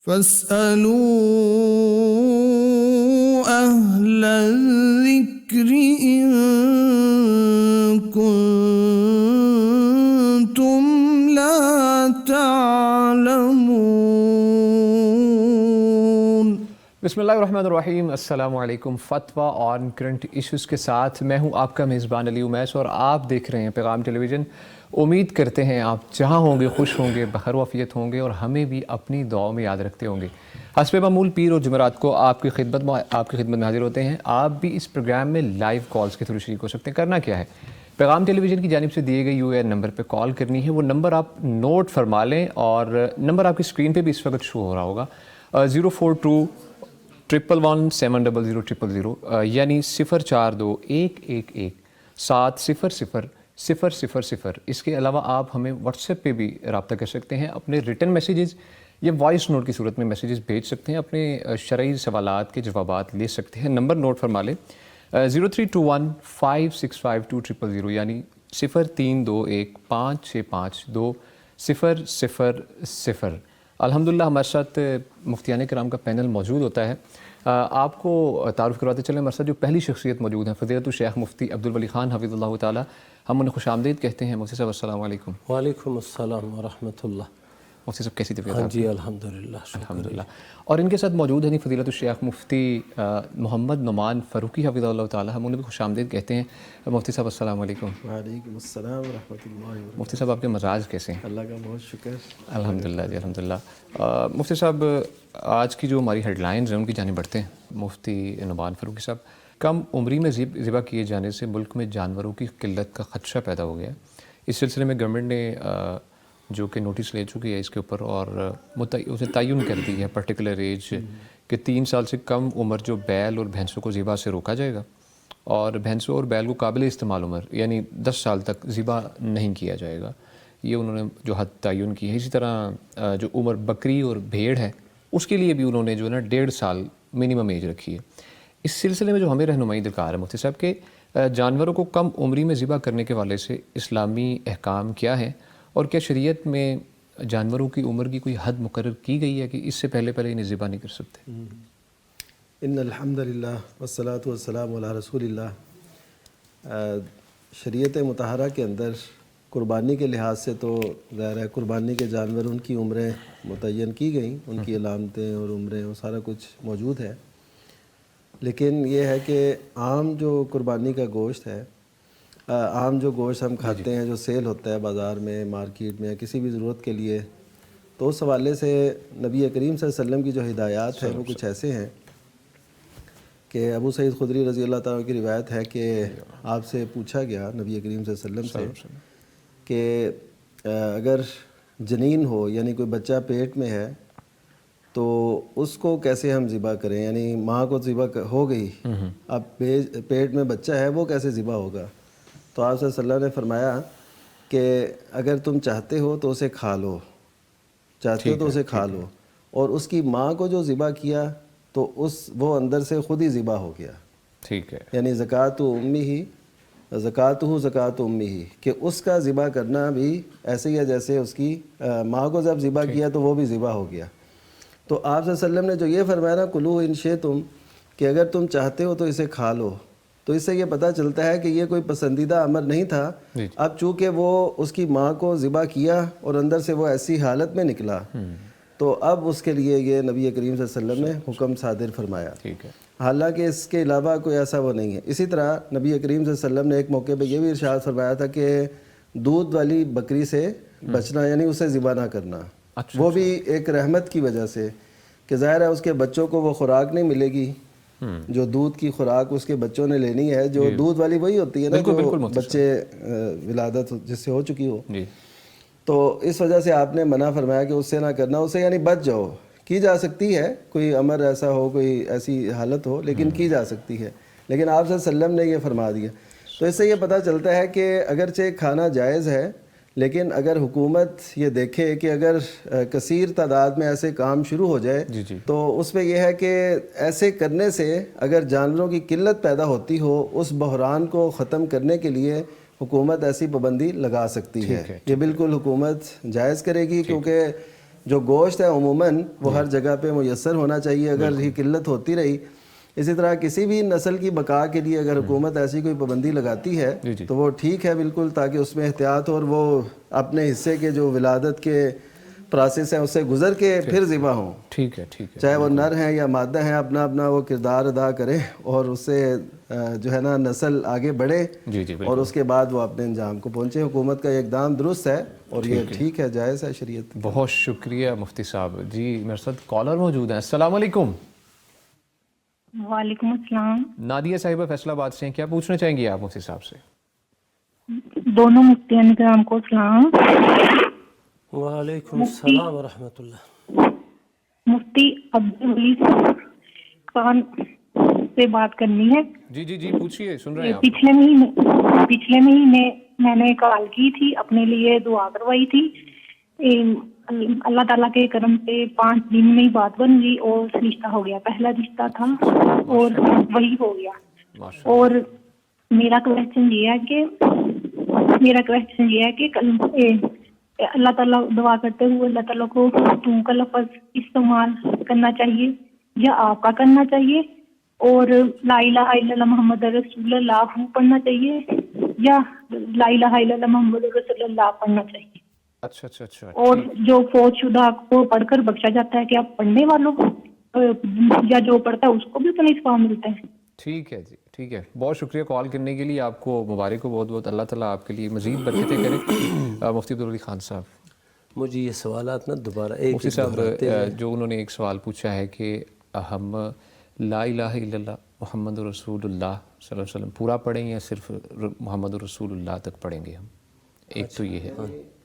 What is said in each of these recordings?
فاسألوا أهل الذكر إن كنتم لا تعلمون۔ بسم اللہ الرحمن الرحیم۔ السلام علیکم۔ فتویٰ آن کرنٹ ایشوز کے ساتھ میں ہوں آپ کا میزبان علی امیس اور آپ دیکھ رہے ہیں پیغام ٹیلی ویژن۔ امید کرتے ہیں آپ جہاں ہوں گے خوش ہوں گے، بخیر و عافیت ہوں گے اور ہمیں بھی اپنی دعاؤں میں یاد رکھتے ہوں گے۔ حسب معمول پیر اور جمعرات کو آپ کی خدمت میں حاضر ہوتے ہیں۔ آپ بھی اس پروگرام میں لائیو کالز کے تھرو شریک ہو سکتے ہیں۔ کرنا کیا ہے، پیغام ٹیلی ویژن کی جانب سے دیے گئے یو اے این نمبر پہ کال کرنی ہے۔ وہ نمبر آپ نوٹ فرما لیں اور نمبر آپ کی اسکرین پہ بھی اس وقت شو ہو رہا ہوگا، 04211700000 یعنی 04211170000۔ اس کے علاوہ آپ ہمیں واٹس ایپ پہ بھی رابطہ کر سکتے ہیں، اپنے ریٹن میسیجز یا وائس نوٹ کی صورت میں میسیجز بھیج سکتے ہیں، اپنے شرعی سوالات کے جوابات لے سکتے ہیں۔ نمبر نوٹ فرما لیں 0321565200 یعنی 0321565200۔ الحمدللہ ہمارے ساتھ مفتیان کرام کا پینل موجود ہوتا ہے۔ آپ کو تعارف کرواتے چلیں، ہمارے ساتھ جو پہلی شخصیت موجود ہیں فضیلت الشیخ مفتی عبدالولی خان حفظہ اللہ تعالی، ہم انہیں خوش آمدید کہتے ہیں۔ مفتی صاحب السلام علیکم۔ وعلیکم السلام ورحمۃ اللہ۔ مفتی صاحب کیسی طبیعت؟ ہاں جی الحمدللہ، الحمدللہ۔ اور ان کے ساتھ موجود ہیں فضیلت الشیخ مفتی محمد نعمان فاروقی حفظہ اللہ تعالی، ہم انہیں بھی خوش آمدید کہتے ہیں۔ مفتی صاحب السلام علیکم۔ وعلیکم السلام ورحمۃ اللہ وبرکاتہ۔ مفتی صاحب آپ کے مزاج کیسے ہیں؟ اللہ کا بہت شکر۔ الحمدللہ جی الحمدللہ۔ مفتی صاحب آج کی جو ہماری ہیڈ لائنز ہیں ان کی جانب بڑھتے ہیں۔ مفتی نعمان فاروقی صاحب، کم عمری میں ذبح کیے جانے سے ملک میں جانوروں کی قلت کا خدشہ پیدا ہو گیا ہے۔ اس سلسلے میں گورنمنٹ نے جو کہ نوٹس لے چکی ہے اس کے اوپر اور اسے تعین کر دی ہے پرٹیکولر ایج کہ 3 سال سے کم عمر جو بیل اور بھینسوں کو ذبح سے روکا جائے گا، اور بھینسوں اور بیل کو قابل استعمال عمر یعنی 10 سال تک ذبح نہیں کیا جائے گا۔ یہ انہوں نے جو حد تعین کی ہے۔ اسی طرح جو عمر بکری اور بھیڑ ہے اس کے لیے بھی انہوں نے جو ہے نا 1.5 سال منیمم ایج رکھی ہے۔ اس سلسلے میں جو ہمیں رہنمائی درکار ہے مفتی صاحب کہ جانوروں کو کم عمری میں ذبح کرنے کے حوالے سے اسلامی احکام کیا ہے، اور کیا شریعت میں جانوروں کی عمر کی کوئی حد مقرر کی گئی ہے کہ اس سے پہلے انہیں ذبح نہیں کر سکتے؟ ان الحمدللہ والصلاۃ والسلام علی رسول اللہ۔ شریعت مطہرہ کے اندر قربانی کے لحاظ سے تو ظاہر ہے قربانی کے جانور ان کی عمریں متعین کی گئیں، ان کی علامتیں اور عمریں وہ سارا کچھ موجود ہے، لیکن یہ ہے کہ عام جو قربانی کا گوشت ہے، عام جو گوشت ہم کھاتے ہیں جو سیل ہوتا ہے بازار میں، مارکیٹ میں، کسی بھی ضرورت کے لیے، تو اس حوالے سے نبی کریم صلی اللہ علیہ وسلم کی جو ہدایات ہیں وہ کچھ ایسے ہیں کہ ابو سعید خدری رضی اللہ تعالیٰ کی روایت ہے کہ آپ سے پوچھا گیا نبی کریم صلی اللہ علیہ وسلم سے کہ اگر جنین ہو یعنی کوئی بچہ پیٹ میں ہے تو اس کو کیسے ہم ذبح کریں، یعنی ماں کو ذبح ہو گئی، اب پیٹ میں بچہ ہے وہ کیسے ذبح ہوگا؟ تو آپ صلی اللہ علیہ وسلم نے فرمایا کہ اگر تم چاہتے ہو تو اسے کھا لو، چاہتے ہو تو اسے کھا لو، اور اس کی ماں کو جو ذبح کیا تو وہ اندر سے خود ہی ذبح ہو گیا۔ ٹھیک ہے، یعنی زکوٰۃ امہ ہی کہ اس کا ذبح کرنا بھی ایسے ہی ہے جیسے اس کی ماں کو جب ذبح کیا تو وہ بھی ذبح ہو گیا۔ تو آپ صلی اللہ علیہ وسلم نے جو یہ فرمایا نا کلو ان شئتم کہ اگر تم چاہتے ہو تو اسے کھا لو، تو اس سے یہ پتہ چلتا ہے کہ یہ کوئی پسندیدہ امر نہیں تھا۔ اب چونکہ وہ اس کی ماں کو ذبح کیا اور اندر سے وہ ایسی حالت میں نکلا تو اب اس کے لیے یہ نبی کریم صلی اللہ علیہ وسلم نے حکم صادر فرمایا۔ حالانکہ اس کے علاوہ کوئی ایسا وہ نہیں ہے۔ اسی طرح نبی کریم صلی اللہ علیہ وسلم نے ایک موقع پہ یہ بھی ارشاد فرمایا تھا کہ دودھ والی بکری سے بچنا، یعنی اسے ذبح نہ کرنا، وہ بھی ایک رحمت کی وجہ سے کہ ظاہر ہے اس کے بچوں کو وہ خوراک نہیں ملے گی جو دودھ کی خوراک اس کے بچوں نے لینی ہے، جو دودھ والی وہی ہوتی ہے نا جو بچے ولادت جس سے ہو چکی ہو، تو اس وجہ سے آپ نے منع فرمایا کہ اس سے نہ کرنا، اسے یعنی بچ جاؤ، کی جا سکتی ہے، کوئی امر ایسا ہو، کوئی ایسی حالت ہو، لیکن کی جا سکتی ہے، لیکن آپ صلی اللہ علیہ وسلم نے یہ فرما دیا۔ تو اس سے یہ پتہ چلتا ہے کہ اگرچہ کھانا جائز ہے، لیکن اگر حکومت یہ دیکھے کہ اگر کثیر تعداد میں ایسے کام شروع ہو جائے تو اس میں یہ ہے کہ ایسے کرنے سے اگر جانوروں کی قلت پیدا ہوتی ہو، اس بحران کو ختم کرنے کے لیے حکومت ایسی پابندی لگا سکتی ہے۔ یہ بالکل حکومت جائز کرے گی، کیونکہ جو گوشت ہے عموماً وہ ہر جگہ پہ میسر ہونا چاہیے. اگر یہ قلت ہوتی رہی، اسی طرح کسی بھی نسل کی بقا کے لیے اگر حکومت ایسی کوئی پابندی لگاتی ہے تو وہ ٹھیک ہے بالکل، تاکہ اس میں احتیاط ہو اور وہ اپنے حصے کے جو ولادت کے پروسیس ہیں اس سے گزر کے پھر ذبح ہوں. ٹھیک ہے چاہے وہ نر ہیں یا مادہ ہیں، اپنا اپنا وہ کردار ادا کریں اور اس سے جو ہے نا نسل آگے بڑھے اور اس کے بعد وہ اپنے انجام کو پہنچے. حکومت کا یہ اقدام درست ہے اور یہ ٹھیک ہے، جائز ہے شریعت. بہت شکریہ مفتی صاحب. جی میرے ساتھ کالر موجود ہیں. السلام علیکم. وعلیکم السلام. نادیہ صاحبہ فیصل آباد سے ہیں، کیا پوچھنا چاہیں گے آپ مفتی صاحب سے؟ دونوں مفتیان کرام کو سلام. وعلیکم السلام ورحمۃ اللہ. مفتی عبدالعزیز خان سے بات کرنی ہے. جی جی جی پوچھیے، سن رہے ہیں آپ. پچھلے مہینے میں نے کال کی تھی، اپنے لیے دعا کروائی تھی. اللہ تعالیٰ کے کرم سے 5 دن میں ہی بات بن گئی اور رشتہ ہو گیا. پہلا رشتہ تھا اور وہی ہو گیا. اور میرا کویشچن یہ ہے کہ اللہ تعالیٰ دعا کرتے ہوئے اللہ تعالیٰ کو تو کا لفظ استعمال کرنا چاہیے یا آپ کا کرنا چاہیے، اور لا الہ الا اللہ محمد رسول اللہ پڑھنا چاہیے یا لا الہ الا اللہ محمد رسول اللہ پڑھنا چاہیے. اچھا. اور جو فوت شدہ کو پڑھ کر بخشا جاتا ہے، کہ آپ پڑھنے والوں یا جو پڑھتا ہے اس کو بھی اتنا ہی ثواب ملتا ہے. ٹھیک ہے جی، ٹھیک ہے. بہت شکریہ کال کرنے کے لیے. آپ کو مبارک ہو بہت بہت. اللہ تعالیٰ آپ کے لیے مزید برکتیں کرے. مفتی عبدالعلی خان صاحب، مجھے یہ سوالات نا دوبارہ ایک مفتی صاحب جو انہوں نے ایک سوال پوچھا ہے کہ ہم لا الہ الا اللہ محمد رسول اللہ صلی اللہ علیہ وسلم پورا پڑھیں یا صرف محمد رسول اللہ تک پڑھیں گے ہم؟ ایک تو یہ ہے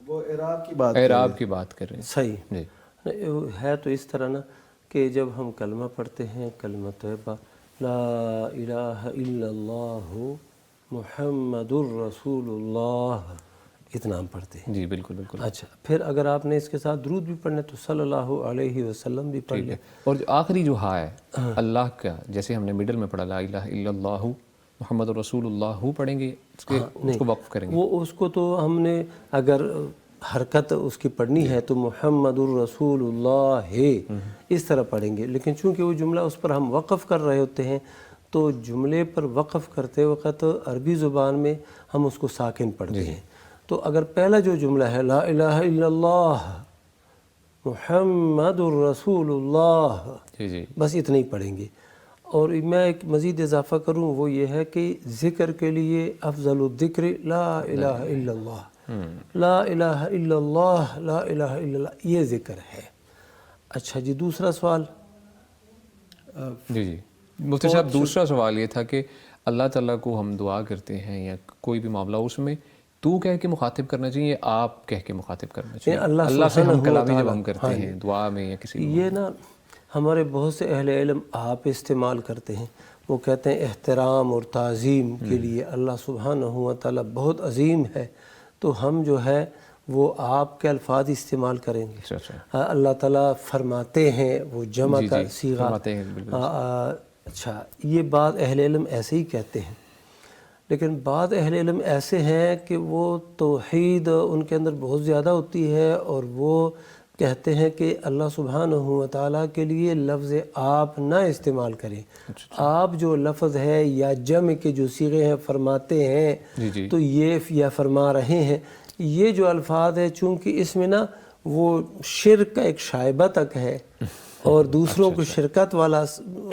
وہ اعراب کی بات کر رہے ہیں. صحیح جی ہے. تو اس طرح نا کہ جب ہم کلمہ پڑھتے ہیں، کلمہ طیبہ لا الہ الا اللہ محمد الرسول اللہ، اتنا ہم پڑھتے ہیں. جی بالکل. اچھا، پھر اگر آپ نے اس کے ساتھ درود بھی پڑھنا تو صلی اللہ علیہ وسلم بھی پڑھ لیں. اور جو آخری جو ہا ہے اللہ کا، جیسے ہم نے مڈل میں پڑھا لا الہ الا اللہ محمد رسول اللہ پڑھیں گے، اس کو وقف کریں گے. وہ اس کو تو ہم نے اگر حرکت اس کی پڑھنی ہے تو محمد الرسول اللہ ہے اس طرح پڑھیں گے. لیکن چونکہ وہ جملہ اس پر ہم وقف کر رہے ہوتے ہیں تو جملے پر وقف کرتے وقت عربی زبان میں ہم اس کو ساکن پڑھتے ہیں. تو اگر پہلا جو جملہ ہے لا الہ الا اللہ محمد الرسول اللہ، بس اتنا ہی پڑھیں گے. اور میں ایک مزید اضافہ کروں، وہ یہ ہے کہ ذکر کے لیے افضل الذکر لا الہ الا اللہ. لا الہ الا اللہ، لا الہ الا اللہ، یہ ذکر ہے. اچھا جی، دوسرا سوال. جی مفتی صاحب دوسرا سوال یہ تھا کہ اللہ تعالیٰ کو ہم دعا کرتے ہیں یا کوئی بھی معاملہ، اس میں تو کہہ کے مخاطب کرنا چاہیے، آپ کہہ کے مخاطب کرنا چاہیے؟ اللہ سے ہم کلامی جب ہم کرتے ہیں دعا میں یا کسی یہ نا ہمارے بہت سے اہل علم آپ استعمال کرتے ہیں. وہ کہتے ہیں احترام اور تعظیم کے لیے اللہ سبحانہ و تعالیٰ بہت عظیم ہے، تو ہم جو ہے وہ آپ کے الفاظ استعمال کریں گے. اللہ تعالیٰ فرماتے ہیں، وہ جمع کا صیغہ. اچھا، یہ بعض اہل علم ایسے ہی کہتے ہیں. لیکن بعض اہل علم ایسے ہیں کہ وہ توحید ان کے اندر بہت زیادہ ہوتی ہے، اور وہ کہتے ہیں کہ اللہ سبحانہ و تعالیٰ کے لیے لفظ آپ نہ استعمال کریں. آپ جو لفظ ہے یا جمع کے جو صیغے ہیں فرماتے ہیں، تو یہ یا فرما رہے ہیں، یہ جو الفاظ ہے چونکہ اس میں نا وہ شرک کا ایک شائبہ تک ہے اور دوسروں کو شرکت والا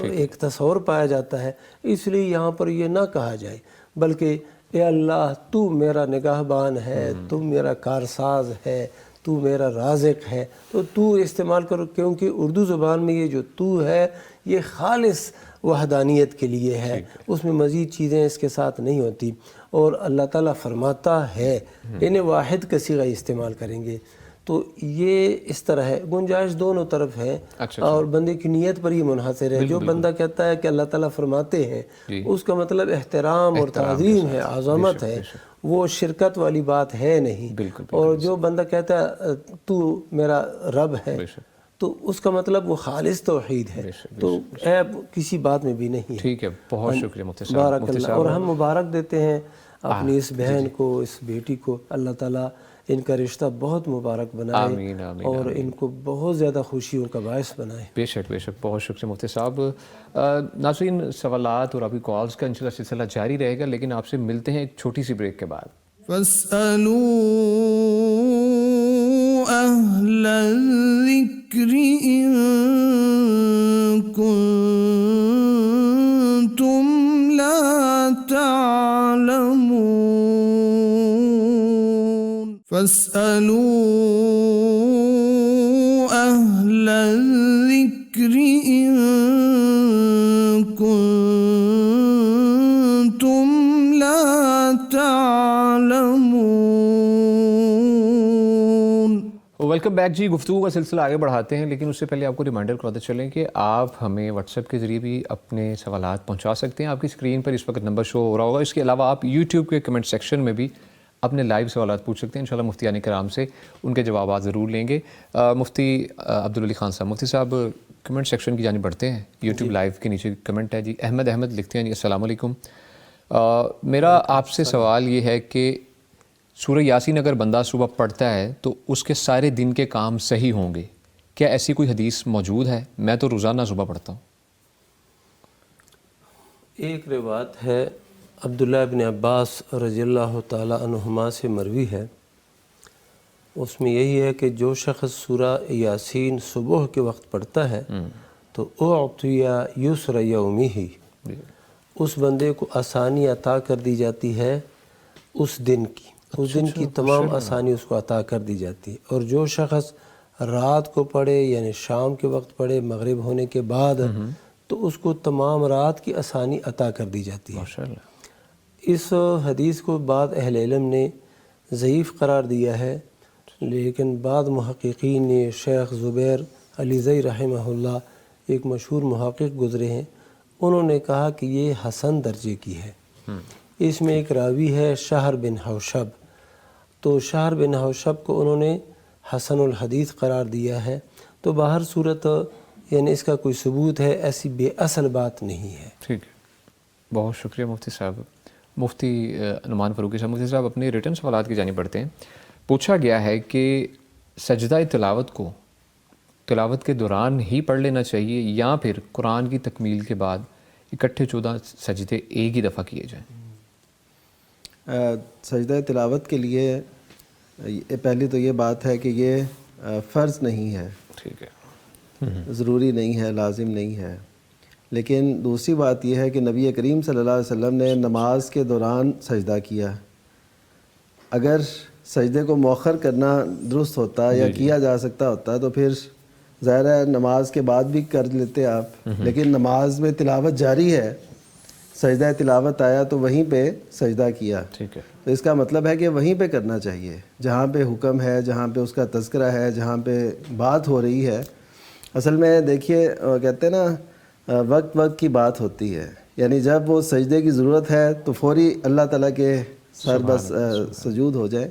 ایک تصور پایا جاتا ہے، اس لیے یہاں پر یہ نہ کہا جائے، بلکہ اے اللہ تو میرا نگہبان ہے، تو میرا کارساز ہے، تو میرا رازق ہے، تو تو استعمال کرو. کیونکہ اردو زبان میں یہ جو تو ہے یہ خالص وحدانیت کے لیے ہے، اس میں مزید چیزیں اس کے ساتھ نہیں ہوتی. اور اللہ تعالیٰ فرماتا ہے، انہیں واحد کا صیغہ استعمال کریں گے. تو یہ اس طرح ہے، گنجائش دونوں طرف ہے اور بندے کی نیت پر ہی منحصر ہے. جو بندہ کہتا ہے کہ اللہ تعالیٰ فرماتے ہیں، اس کا مطلب احترام اور تعظیم ہے، عظمت ہے، وہ شرکت والی بات ہے نہیں. اور جو بندہ کہتا ہے تو میرا رب ہے، تو اس کا مطلب وہ خالص توحید ہے، تو عیب کسی بات میں بھی نہیں ہے. ٹھیک ہے، بہت شکریہ مفتی صاحب. بارک اللہ. اور ہم مبارک دیتے ہیں اپنی اس بہن کو، اس بیٹی کو، اللہ تعالیٰ ان کا رشتہ بہت مبارک بنائے آمین آمین اور آمین۔ ان کو بہت زیادہ خوشیوں کا باعث بنائے۔ بے شک بے شک، بہت شکریہ مفتی صاحب۔ ناظرین، سوالات اور ابھی کالز کا انشاءاللہ سلسلہ جاری رہے گا، لیکن آپ سے ملتے ہیں ایک چھوٹی سی بریک کے بعد۔ فاسألوا أهل الذكر إن كنتم لا تعلمون فاسألوا أهل الذكر إن كنتم لا تعلمون۔ ویلکم بیک جی، گفتگو کا سلسلہ آگے بڑھاتے ہیں، لیکن اس سے پہلے آپ کو ریمائنڈر کراتے چلیں کہ آپ ہمیں واٹس ایپ کے ذریعے بھی اپنے سوالات پہنچا سکتے ہیں۔ آپ کی اسکرین پر اس وقت نمبر شو ہو رہا ہوگا۔ اس کے علاوہ آپ یوٹیوب کے کمنٹ سیکشن میں بھی اپنے لائیو سوالات پوچھ سکتے ہیں، انشاءاللہ مفتیان کرام سے ان کے جوابات ضرور لیں گے۔ مفتی عبدالعلی خان صاحب، مفتی صاحب کمنٹ سیکشن کی جانب بڑھتے ہیں۔ یوٹیوب لائیو کے نیچے کمنٹ ہے جی، احمد لکھتے ہیں جی، السلام علیکم، میرا آپ سے سوال یہ ہے کہ سورہ یاسین اگر بندہ صبح پڑھتا ہے تو اس کے سارے دن کے کام صحیح ہوں گے، کیا ایسی کوئی حدیث موجود ہے؟ میں تو روزانہ صبح پڑھتا ہوں۔ ایک روایت ہے عبداللہ ابن عباس رضی اللہ تعالی عنہما سے مروی ہے، اس میں یہی ہے کہ جو شخص سورہ یاسین صبح کے وقت پڑھتا ہے تو اعطی یسر یومہ، اس بندے کو آسانی عطا کر دی جاتی ہے اس دن کی، اس دن کی تمام آسانی اس کو عطا کر دی جاتی ہے۔ اور جو شخص رات کو پڑھے یعنی شام کے وقت پڑھے مغرب ہونے کے بعد تو اس کو تمام رات کی آسانی عطا کر دی جاتی ہے۔ ماشاءاللہ۔ اس حدیث کو بعض اہل علم نے ضعیف قرار دیا ہے، لیکن بعض محققین نے، شیخ زبیر علیزئی رحمہ اللہ ایک مشہور محقق گزرے ہیں، انہوں نے کہا کہ یہ حسن درجے کی ہے۔ اس میں ایک راوی ہے شہر بن حوشب، تو شہر بن حوشب کو انہوں نے حسن الحدیث قرار دیا ہے۔ تو باہر صورت یعنی اس کا کوئی ثبوت ہے، ایسی بے اصل بات نہیں ہے۔ ٹھیک ہے، بہت شکریہ مفتی صاحب۔ مفتی نعمان فاروقی صاحب، مفتی صاحب اپنے ریٹن سوالات کی جانب بڑھتے ہیں۔ پوچھا گیا ہے کہ سجدہ تلاوت کو تلاوت کے دوران ہی پڑھ لینا چاہیے یا پھر قرآن کی تکمیل کے بعد اکٹھے 14 سجدے ایک ہی دفعہ کیے جائیں؟ سجدہ تلاوت کے لیے پہلی تو یہ بات ہے کہ یہ فرض نہیں ہے، ٹھیک ہے، ضروری نہیں ہے، لازم نہیں ہے۔ لیکن دوسری بات یہ ہے کہ نبی کریم صلی اللہ علیہ وسلم نے نماز کے دوران سجدہ کیا، اگر سجدے کو مؤخر کرنا درست ہوتا یا کیا جا سکتا ہوتا تو پھر ظاہر ہے نماز کے بعد بھی کر لیتے آپ، لیکن نماز میں تلاوت جاری ہے، سجدہ تلاوت آیا تو وہیں پہ سجدہ کیا، ٹھیک ہے، تو اس کا مطلب ہے کہ وہیں پہ کرنا چاہیے جہاں پہ حکم ہے، جہاں پہ اس کا تذکرہ ہے، جہاں پہ بات ہو رہی ہے۔ اصل میں دیکھیے کہتے ہیں نا وقت کی بات ہوتی ہے، یعنی جب وہ سجدے کی ضرورت ہے تو فوری اللہ تعالیٰ کے سر بس سجود ہو جائے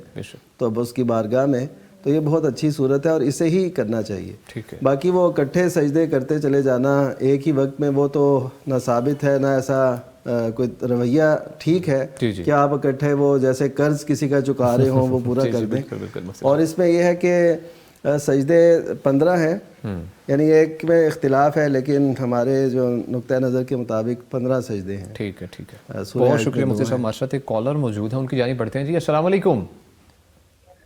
تو اب اس کی بارگاہ میں، تو یہ بہت اچھی صورت ہے اور اسے ہی کرنا چاہیے۔ ٹھیک ہے، باقی وہ اکٹھے سجدے کرتے چلے جانا ایک ہی وقت میں، وہ تو نہ ثابت ہے نہ ایسا کوئی رویہ ٹھیک ہے کہ آپ اکٹھے وہ جیسے قرض کسی کا چکا رہے ہوں وہ پورا کر دیں۔ اور اس میں یہ ہے کہ سجدے 15 ہیں، یعنی ایک میں اختلاف ہے لیکن ہمارے جو نقطہ نظر کے مطابق 15 سجدے ہیں۔ ٹھیک ہے، ٹھیک ہے، بہت شکریہ مفتی صاحب۔ ماشاءاللہ ایک کالر موجود ہے، ان کی جانب بڑھتے ہیں جی، السلام علیکم۔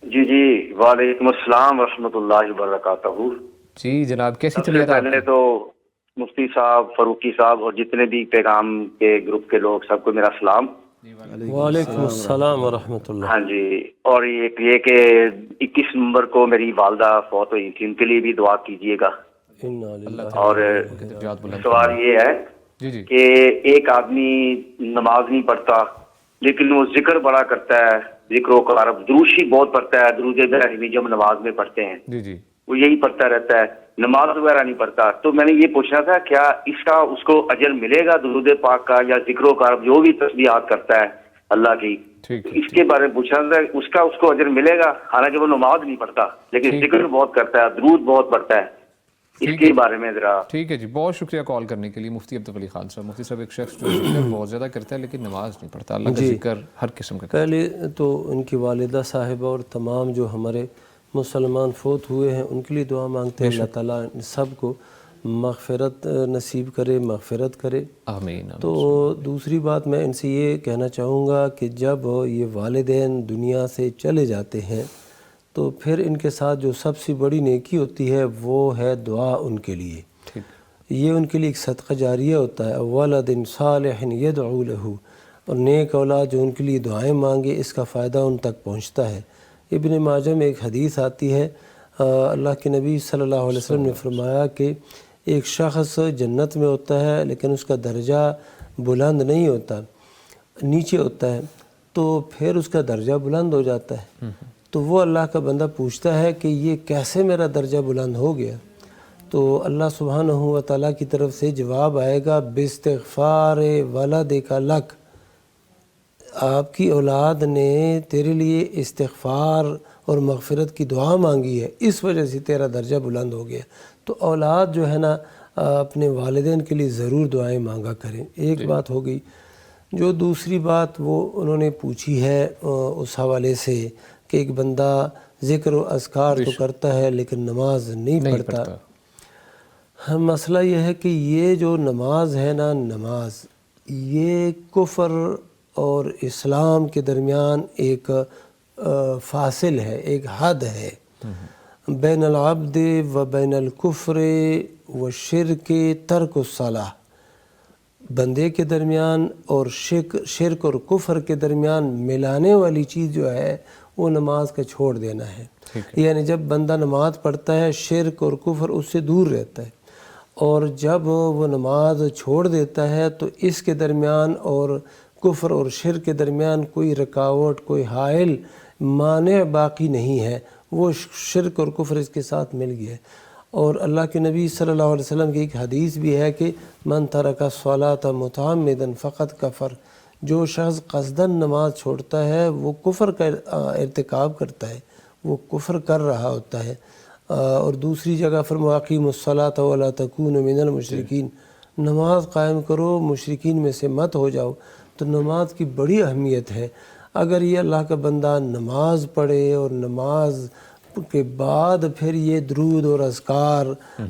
جی وعلیکم السلام ورحمۃ اللہ وبرکاتہ۔ جی جناب، کیسی سب سے طبیعت پہلے تو مفتی صاحب، فاروقی صاحب اور جتنے بھی پیغام کے گروپ کے لوگ، سب کو میرا سلام۔ وعلیکم السلام ورحمۃ اللہ۔ ہاں جی، اور یہ کہ 21 نومبر کو میری والدہ فوت ہوئی تھی، ان کے لیے بھی دعا کیجیے گا۔ اور سوال یہ ہے کہ ایک آدمی نماز نہیں پڑھتا لیکن وہ ذکر بڑا کرتا ہے، ذکر و قرب، درود شریف بہت پڑھتا ہے، درود ابراہیمی جب نماز میں پڑھتے ہیں وہ یہی پڑھتا رہتا ہے، نماز وغیرہ نہیں پڑھتا، تو میں نے یہ پوچھنا تھا کیا اس کا اس کو اجر ملے گا درود پاک کا، یا ذکر و قرب جو بھی تسبیحات کرتا ہے اللہ کی، اس کے بارے میں پوچھنا تھا، اس کا اس کو اجر ملے گا؟ حالانکہ وہ نماز نہیں پڑھتا لیکن ذکر بہت کرتا ہے، درود بہت پڑھتا ہے۔ اس کے بارے میں ذرا. ٹھیک ہے جی, بہت شکریہ کال کرنے کے لیے مفتی عبد الولی خان صاحب. مفتی صاحب ایک شخص جو ذکر بہت زیادہ کرتا ہے لیکن نماز نہیں پڑھتا, اللہ کا ذکر ہر قسم کا. پہلے تو ان کی والدہ صاحبہ اور تمام جو ہمارے مسلمان فوت ہوئے ہیں ان کے لیے دعا مانگتے ہیں, اللہ تعالیٰ سب کو مغفرت نصیب کرے, مغفرت کرے, آمین. تو دوسری بات میں ان سے یہ کہنا چاہوں گا کہ جب یہ والدین دنیا سے چلے جاتے ہیں تو پھر ان کے ساتھ جو سب سے بڑی نیکی ہوتی ہے وہ ہے دعا ان کے لیے. یہ ان کے لیے ایک صدقہ جاریہ ہوتا ہے, ولد صالح یدعو لہ, اور نیک اولاد جو ان کے لیے دعائیں مانگے اس کا فائدہ ان تک پہنچتا ہے. ابن ماجہ میں ایک حدیث آتی ہے, اللہ کے نبی صلی اللہ علیہ وسلم نے فرمایا کہ ایک شخص جنت میں ہوتا ہے لیکن اس کا درجہ بلند نہیں ہوتا, نیچے ہوتا ہے, تو پھر اس کا درجہ بلند ہو جاتا ہے. تو وہ اللہ کا بندہ پوچھتا ہے کہ یہ کیسے میرا درجہ بلند ہو گیا؟ تو اللہ سبحانہ و تعالیٰ کی طرف سے جواب آئے گا, باستغفار ولدک لک, آپ کی اولاد نے تیرے لیے استغفار اور مغفرت کی دعا مانگی ہے, اس وجہ سے تیرا درجہ بلند ہو گیا. تو اولاد جو ہے نا اپنے والدین کے لیے ضرور دعائیں مانگا کریں. ایک بات ہو گئی. جو دوسری بات وہ انہوں نے پوچھی ہے اس حوالے سے کہ ایک بندہ ذکر و اذکار تو کرتا ہے لیکن نماز نہیں پڑھتا. مسئلہ یہ ہے کہ یہ جو نماز ہے نا, نماز یہ کفر اور اسلام کے درمیان ایک فاصل ہے, ایک حد ہے. بین العبد و بین الکفر و شرک ترک الصلاۃ, بندے کے درمیان اور شرک اور کفر کے درمیان ملانے والی چیز جو ہے وہ نماز کا چھوڑ دینا ہے. یعنی جب بندہ نماز پڑھتا ہے شرک اور کفر اس سے دور رہتا ہے, اور جب وہ نماز چھوڑ دیتا ہے تو اس کے درمیان اور کفر اور شرک کے درمیان کوئی رکاوٹ, کوئی حائل مانع باقی نہیں ہے, وہ شرک اور کفر اس کے ساتھ مل گیا ہے. اور اللہ کے نبی صلی اللہ علیہ وسلم کی ایک حدیث بھی ہے کہ من ترک الصلاۃ متعمدا فقط کفر, جو شخص قصداً نماز چھوڑتا ہے وہ کفر کا ارتکاب کرتا ہے, وہ کفر کر رہا ہوتا ہے. اور دوسری جگہ فرمایا اقیموا الصلاۃ ولا تکونوا من المشرکین, نماز قائم کرو مشرکین میں سے مت ہو جاؤ. تو نماز کی بڑی اہمیت ہے. اگر یہ اللہ کا بندہ نماز پڑھے اور نماز کے بعد پھر یہ درود اور اذکار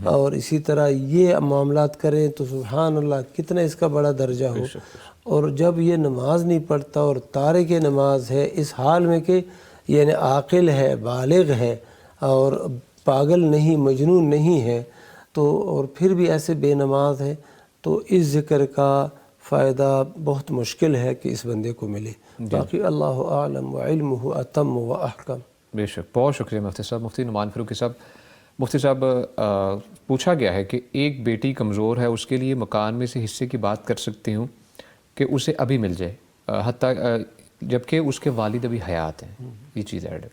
اور اسی طرح یہ معاملات کریں تو سبحان اللہ کتنا اس کا بڑا درجہ ہو. اور جب یہ نماز نہیں پڑھتا اور تارک نماز ہے اس حال میں کہ یعنی عاقل ہے, بالغ ہے اور پاگل نہیں, مجنون نہیں ہے, تو اور پھر بھی ایسے بے نماز ہے, تو اس ذکر کا فائدہ بہت مشکل ہے کہ اس بندے کو ملے. باقی اللہ اعلم وعلمہ اتم و احکم. بے شک, بہت شکریہ مفتی صاحب. مفتی نعمان فاروقی صاحب, مفتی صاحب پوچھا گیا ہے کہ ایک بیٹی کمزور ہے, اس کے لیے مکان میں سے حصے کی بات کر سکتی ہوں کہ اسے ابھی مل جائے حتیٰ جبکہ اس کے والد ابھی حیات ہیں, یہ چیز ایڈ ہے.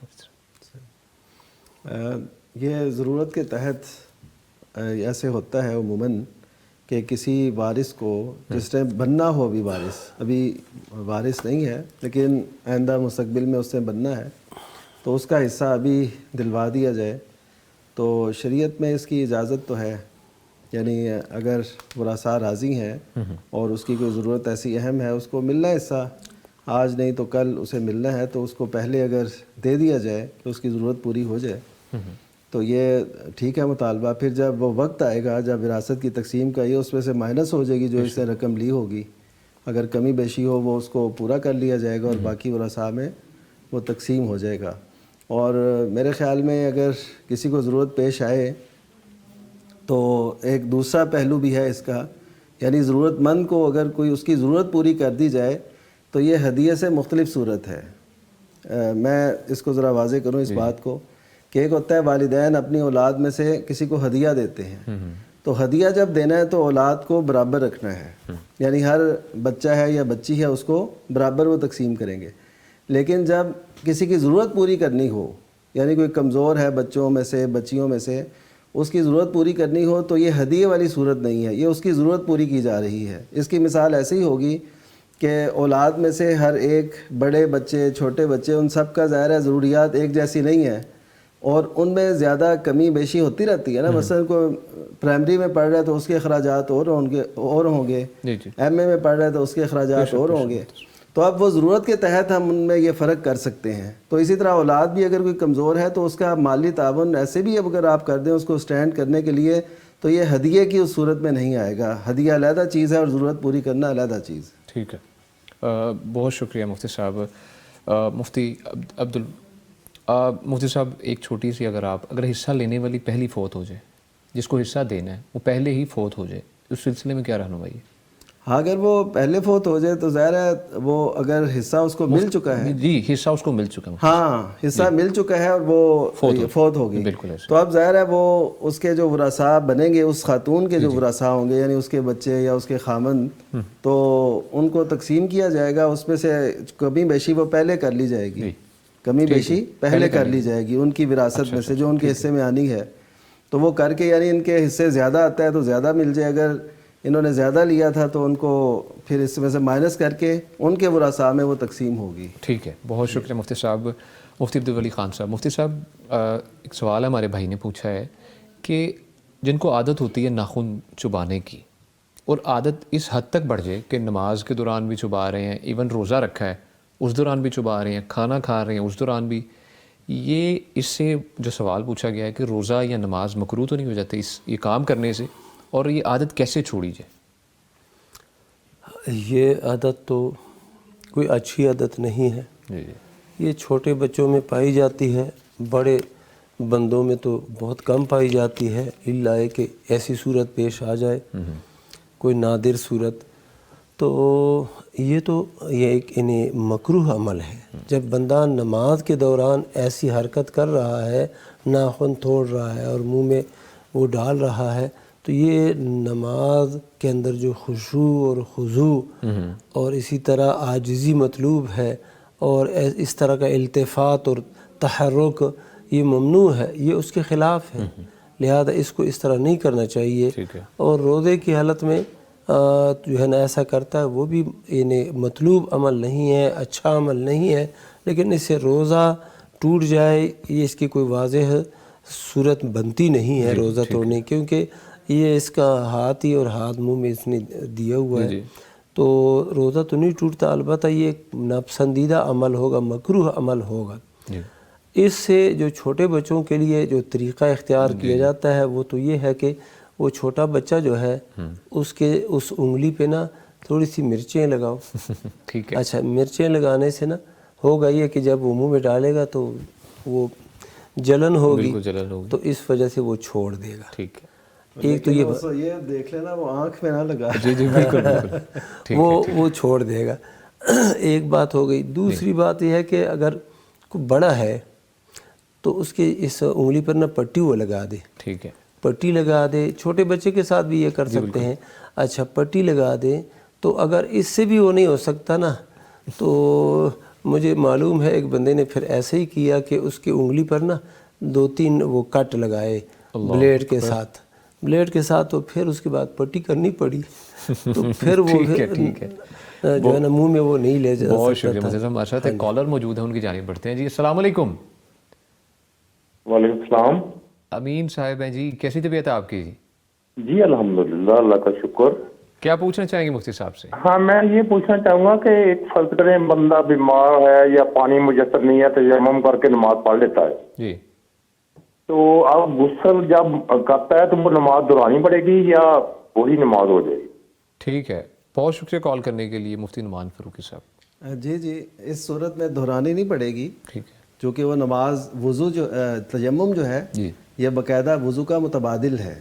یہ ضرورت کے تحت ایسے ہوتا ہے عموماً کہ کسی وارث کو جس ٹائم بننا ہو, ابھی وارث ابھی وارث نہیں ہے لیکن آئندہ مستقبل میں اس سے بننا ہے, تو اس کا حصہ ابھی دلوا دیا جائے. تو شریعت میں اس کی اجازت تو ہے, یعنی اگر ورثاء راضی ہیں اور اس کی کوئی ضرورت ایسی اہم ہے, اس کو ملنا ہے حصہ, آج نہیں تو کل اسے ملنا ہے, تو اس کو پہلے اگر دے دیا جائے تو اس کی ضرورت پوری ہو جائے تو یہ ٹھیک ہے مطالبہ. پھر جب وہ وقت آئے گا جب وراثت کی تقسیم کا, یہ اس میں سے مائنس ہو جائے گی جو اس سے رقم لی ہوگی, اگر کمی بیشی ہو وہ اس کو پورا کر لیا جائے گا اور باقی ورثاء میں وہ تقسیم ہو جائے گا. اور میرے خیال میں اگر کسی کو ضرورت پیش آئے تو ایک دوسرا پہلو بھی ہے اس کا, یعنی ضرورت مند کو اگر کوئی اس کی ضرورت پوری کر دی جائے تو یہ ہدیے سے مختلف صورت ہے. میں اس کو ذرا واضح کروں اس بات کو کہ ایک ہوتا ہے والدین اپنی اولاد میں سے کسی کو ہدیہ دیتے ہیں, تو ہدیہ جب دینا ہے تو اولاد کو برابر رکھنا ہے, یعنی ہر بچہ ہے یا بچی ہے اس کو برابر وہ تقسیم کریں گے. لیکن جب کسی کی ضرورت پوری کرنی ہو, یعنی کوئی کمزور ہے بچوں میں سے, بچیوں میں سے, اس کی ضرورت پوری کرنی ہو تو یہ ہدیے والی صورت نہیں ہے, یہ اس کی ضرورت پوری کی جا رہی ہے. اس کی مثال ایسے ہی ہوگی کہ اولاد میں سے ہر ایک, بڑے بچے چھوٹے بچے, ان سب کا ظاہر ہے ضروریات ایک جیسی نہیں ہے, اور ان میں زیادہ کمی بیشی ہوتی رہتی ہے نا. مثلا کوئی پرائمری میں پڑھ رہا ہے تو اس کے اخراجات اور ہوں گے, ایم اے میں پڑھ رہا ہے تو اس کے اخراجات اور ہوں گے. تو اب وہ ضرورت کے تحت ہم ان میں یہ فرق کر سکتے ہیں. تو اسی طرح اولاد بھی اگر کوئی کمزور ہے تو اس کا مالی تعاون ایسے بھی اگر آپ کر دیں اس کو اسٹینڈ کرنے کے لیے, تو یہ ہدیے کی اس صورت میں نہیں آئے گا. ہدیہ علیحدہ چیز ہے اور ضرورت پوری کرنا علیحدہ چیز. ٹھیک ہے, بہت شکریہ مفتی صاحب. مفتی مفتی صاحب ایک چھوٹی سی اگر حصہ لینے والی پہلی فوت ہو جائے, جس کو حصہ دینا ہے وہ پہلے ہی فوت ہو جائے, اس سلسلے میں کیا رہنمائی ہے؟ ہاں, اگر وہ پہلے فوت ہو جائے تو ظاہر ہے وہ اگر حصہ اس کو مل چکا ہے, جی حصہ اس کو مل چکا ہے, ہاں حصہ مل چکا ہے اور وہ فوت ہو گئی, تو اب ظاہر ہے وہ اس کے جو ورثاء بنیں گے, اس خاتون کے جو ورثاء ہوں گے یعنی اس کے بچے یا اس کے خامند, تو ان کو تقسیم کیا جائے گا. اس میں سے کمی بیشی وہ پہلے کر لی جائے گی, کمی بیشی پہلے کر لی جائے گی ان کی وراثت میں سے جو ان کے حصے میں آنی ہے. تو وہ کر کے یعنی ان کے حصے زیادہ آتا ہے تو زیادہ مل جائے, اگر انہوں نے زیادہ لیا تھا تو ان کو پھر اس میں سے مائنس کر کے ان کے ورثاء میں وہ تقسیم ہوگی. ٹھیک ہے, بہت شکریہ مفتی صاحب. مفتی عبدالولی خان صاحب, مفتی صاحب ایک سوال ہمارے بھائی نے پوچھا ہے کہ جن کو عادت ہوتی ہے ناخن چبانے کی, اور عادت اس حد تک بڑھ جائے کہ نماز کے دوران بھی چبا رہے ہیں, ایون روزہ رکھا ہے اس دوران بھی چبا رہے ہیں, کھانا کھا رہے ہیں اس دوران بھی, یہ اس سے جو سوال پوچھا گیا ہے کہ روزہ یا نماز مکروہ تو نہیں ہو جاتے یہ کام کرنے سے, اور یہ عادت کیسے چھوڑی جائے؟ یہ عادت تو کوئی اچھی عادت نہیں ہے. یہ چھوٹے بچوں میں پائی جاتی ہے, بڑے بندوں میں تو بہت کم پائی جاتی ہے, الا ہے کہ ایسی صورت پیش آ جائے, کوئی نادر صورت. تو یہ ایک انہیں مکروہ عمل ہے. جب بندہ نماز کے دوران ایسی حرکت کر رہا ہے, ناخن توڑ رہا ہے اور منہ میں وہ ڈال رہا ہے, تو یہ نماز کے اندر جو خشوع اور خضوع اور اسی طرح عاجزی مطلوب ہے, اور اس طرح کا التفات اور تحرک یہ ممنوع ہے, یہ اس کے خلاف ہے. لہذا اس کو اس طرح نہیں کرنا چاہیے. اور روزے کی حالت میں جو ہے نا ایسا کرتا ہے وہ بھی انہیں مطلوب عمل نہیں ہے, اچھا عمل نہیں ہے, لیکن اس سے روزہ ٹوٹ جائے یہ اس کی کوئی واضح صورت بنتی نہیں ہے روزہ توڑنے, کیونکہ یہ اس کا ہاتھ ہی اور ہاتھ منہ میں اس نے دیا ہوا ہے. تو روزہ تو نہیں ٹوٹتا, البتہ یہ ایک ناپسندیدہ عمل ہوگا, مکروہ عمل ہوگا. اس سے جو چھوٹے بچوں کے لیے جو طریقہ اختیار کیا جاتا ہے وہ تو یہ ہے کہ وہ چھوٹا بچہ جو ہے اس انگلی پہ نا تھوڑی سی مرچیں لگاؤ. ٹھیک ہے, اچھا مرچیں لگانے سے نا ہوگا یہ کہ جب وہ منہ میں ڈالے گا تو وہ جلن ہوگی, تو اس وجہ سے وہ چھوڑ دے گا. ٹھیک ہے, ایک تو یہ دیکھ لینا وہ آنکھ میں نہ لگا. جی بالکل وہ چھوڑ دے گا. ایک بات ہو گئی. دوسری بات یہ ہے کہ اگر کوئی بڑا ہے تو اس کے اس انگلی پر نہ پٹی وہ لگا دے. ٹھیک ہے, پٹی لگا دے. چھوٹے بچے کے ساتھ بھی یہ کر سکتے ہیں. اچھا پٹی لگا دے, تو اگر اس سے بھی وہ نہیں ہو سکتا نا, تو مجھے معلوم ہے ایک بندے نے پھر ایسے ہی کیا کہ اس کی انگلی پر نا 2-3 وہ کٹ لگائے بلیڈ کے ساتھ, تو پھر اس کے بعد پٹی کرنی پڑی. تو پھر وہ جو ہے نا منہ میں وہ نہیں لے جا سکتا. بہت شکریہ مجھے ہمارے ساتھ ایک کالر موجود ہے, ان کی جانب بڑھتے ہیں. جی السلام علیکم. وعلیکم السلام. امین صاحب ہیں جی, کیسی طبیعت ہے آپ کی؟ جی الحمدللہ, اللہ کا شکر. کیا پوچھنا چاہیں گے مفتی صاحب سے؟ ہاں میں یہ پوچھنا چاہوں گا کہ ایک فرض کریں بندہ بیمار ہے یا پانی میسر نہیں ہے, تیمم کر کے نماز پڑھ لیتا ہے جی, تو اب غسل جب کرتا ہے تو وہ نماز دہرانی پڑے گی یا وہی نماز ہو جائے گی؟ ٹھیک ہے, بہت شکریہ کال کرنے کے لیے مفتی نعمان فاروقی صاحب. جی اس صورت میں دہرانی نہیں پڑے گی. ٹھیک ہے, چونکہ وہ نماز وضو جو تیمم جو ہے یہ باقاعدہ وضو کا متبادل ہے,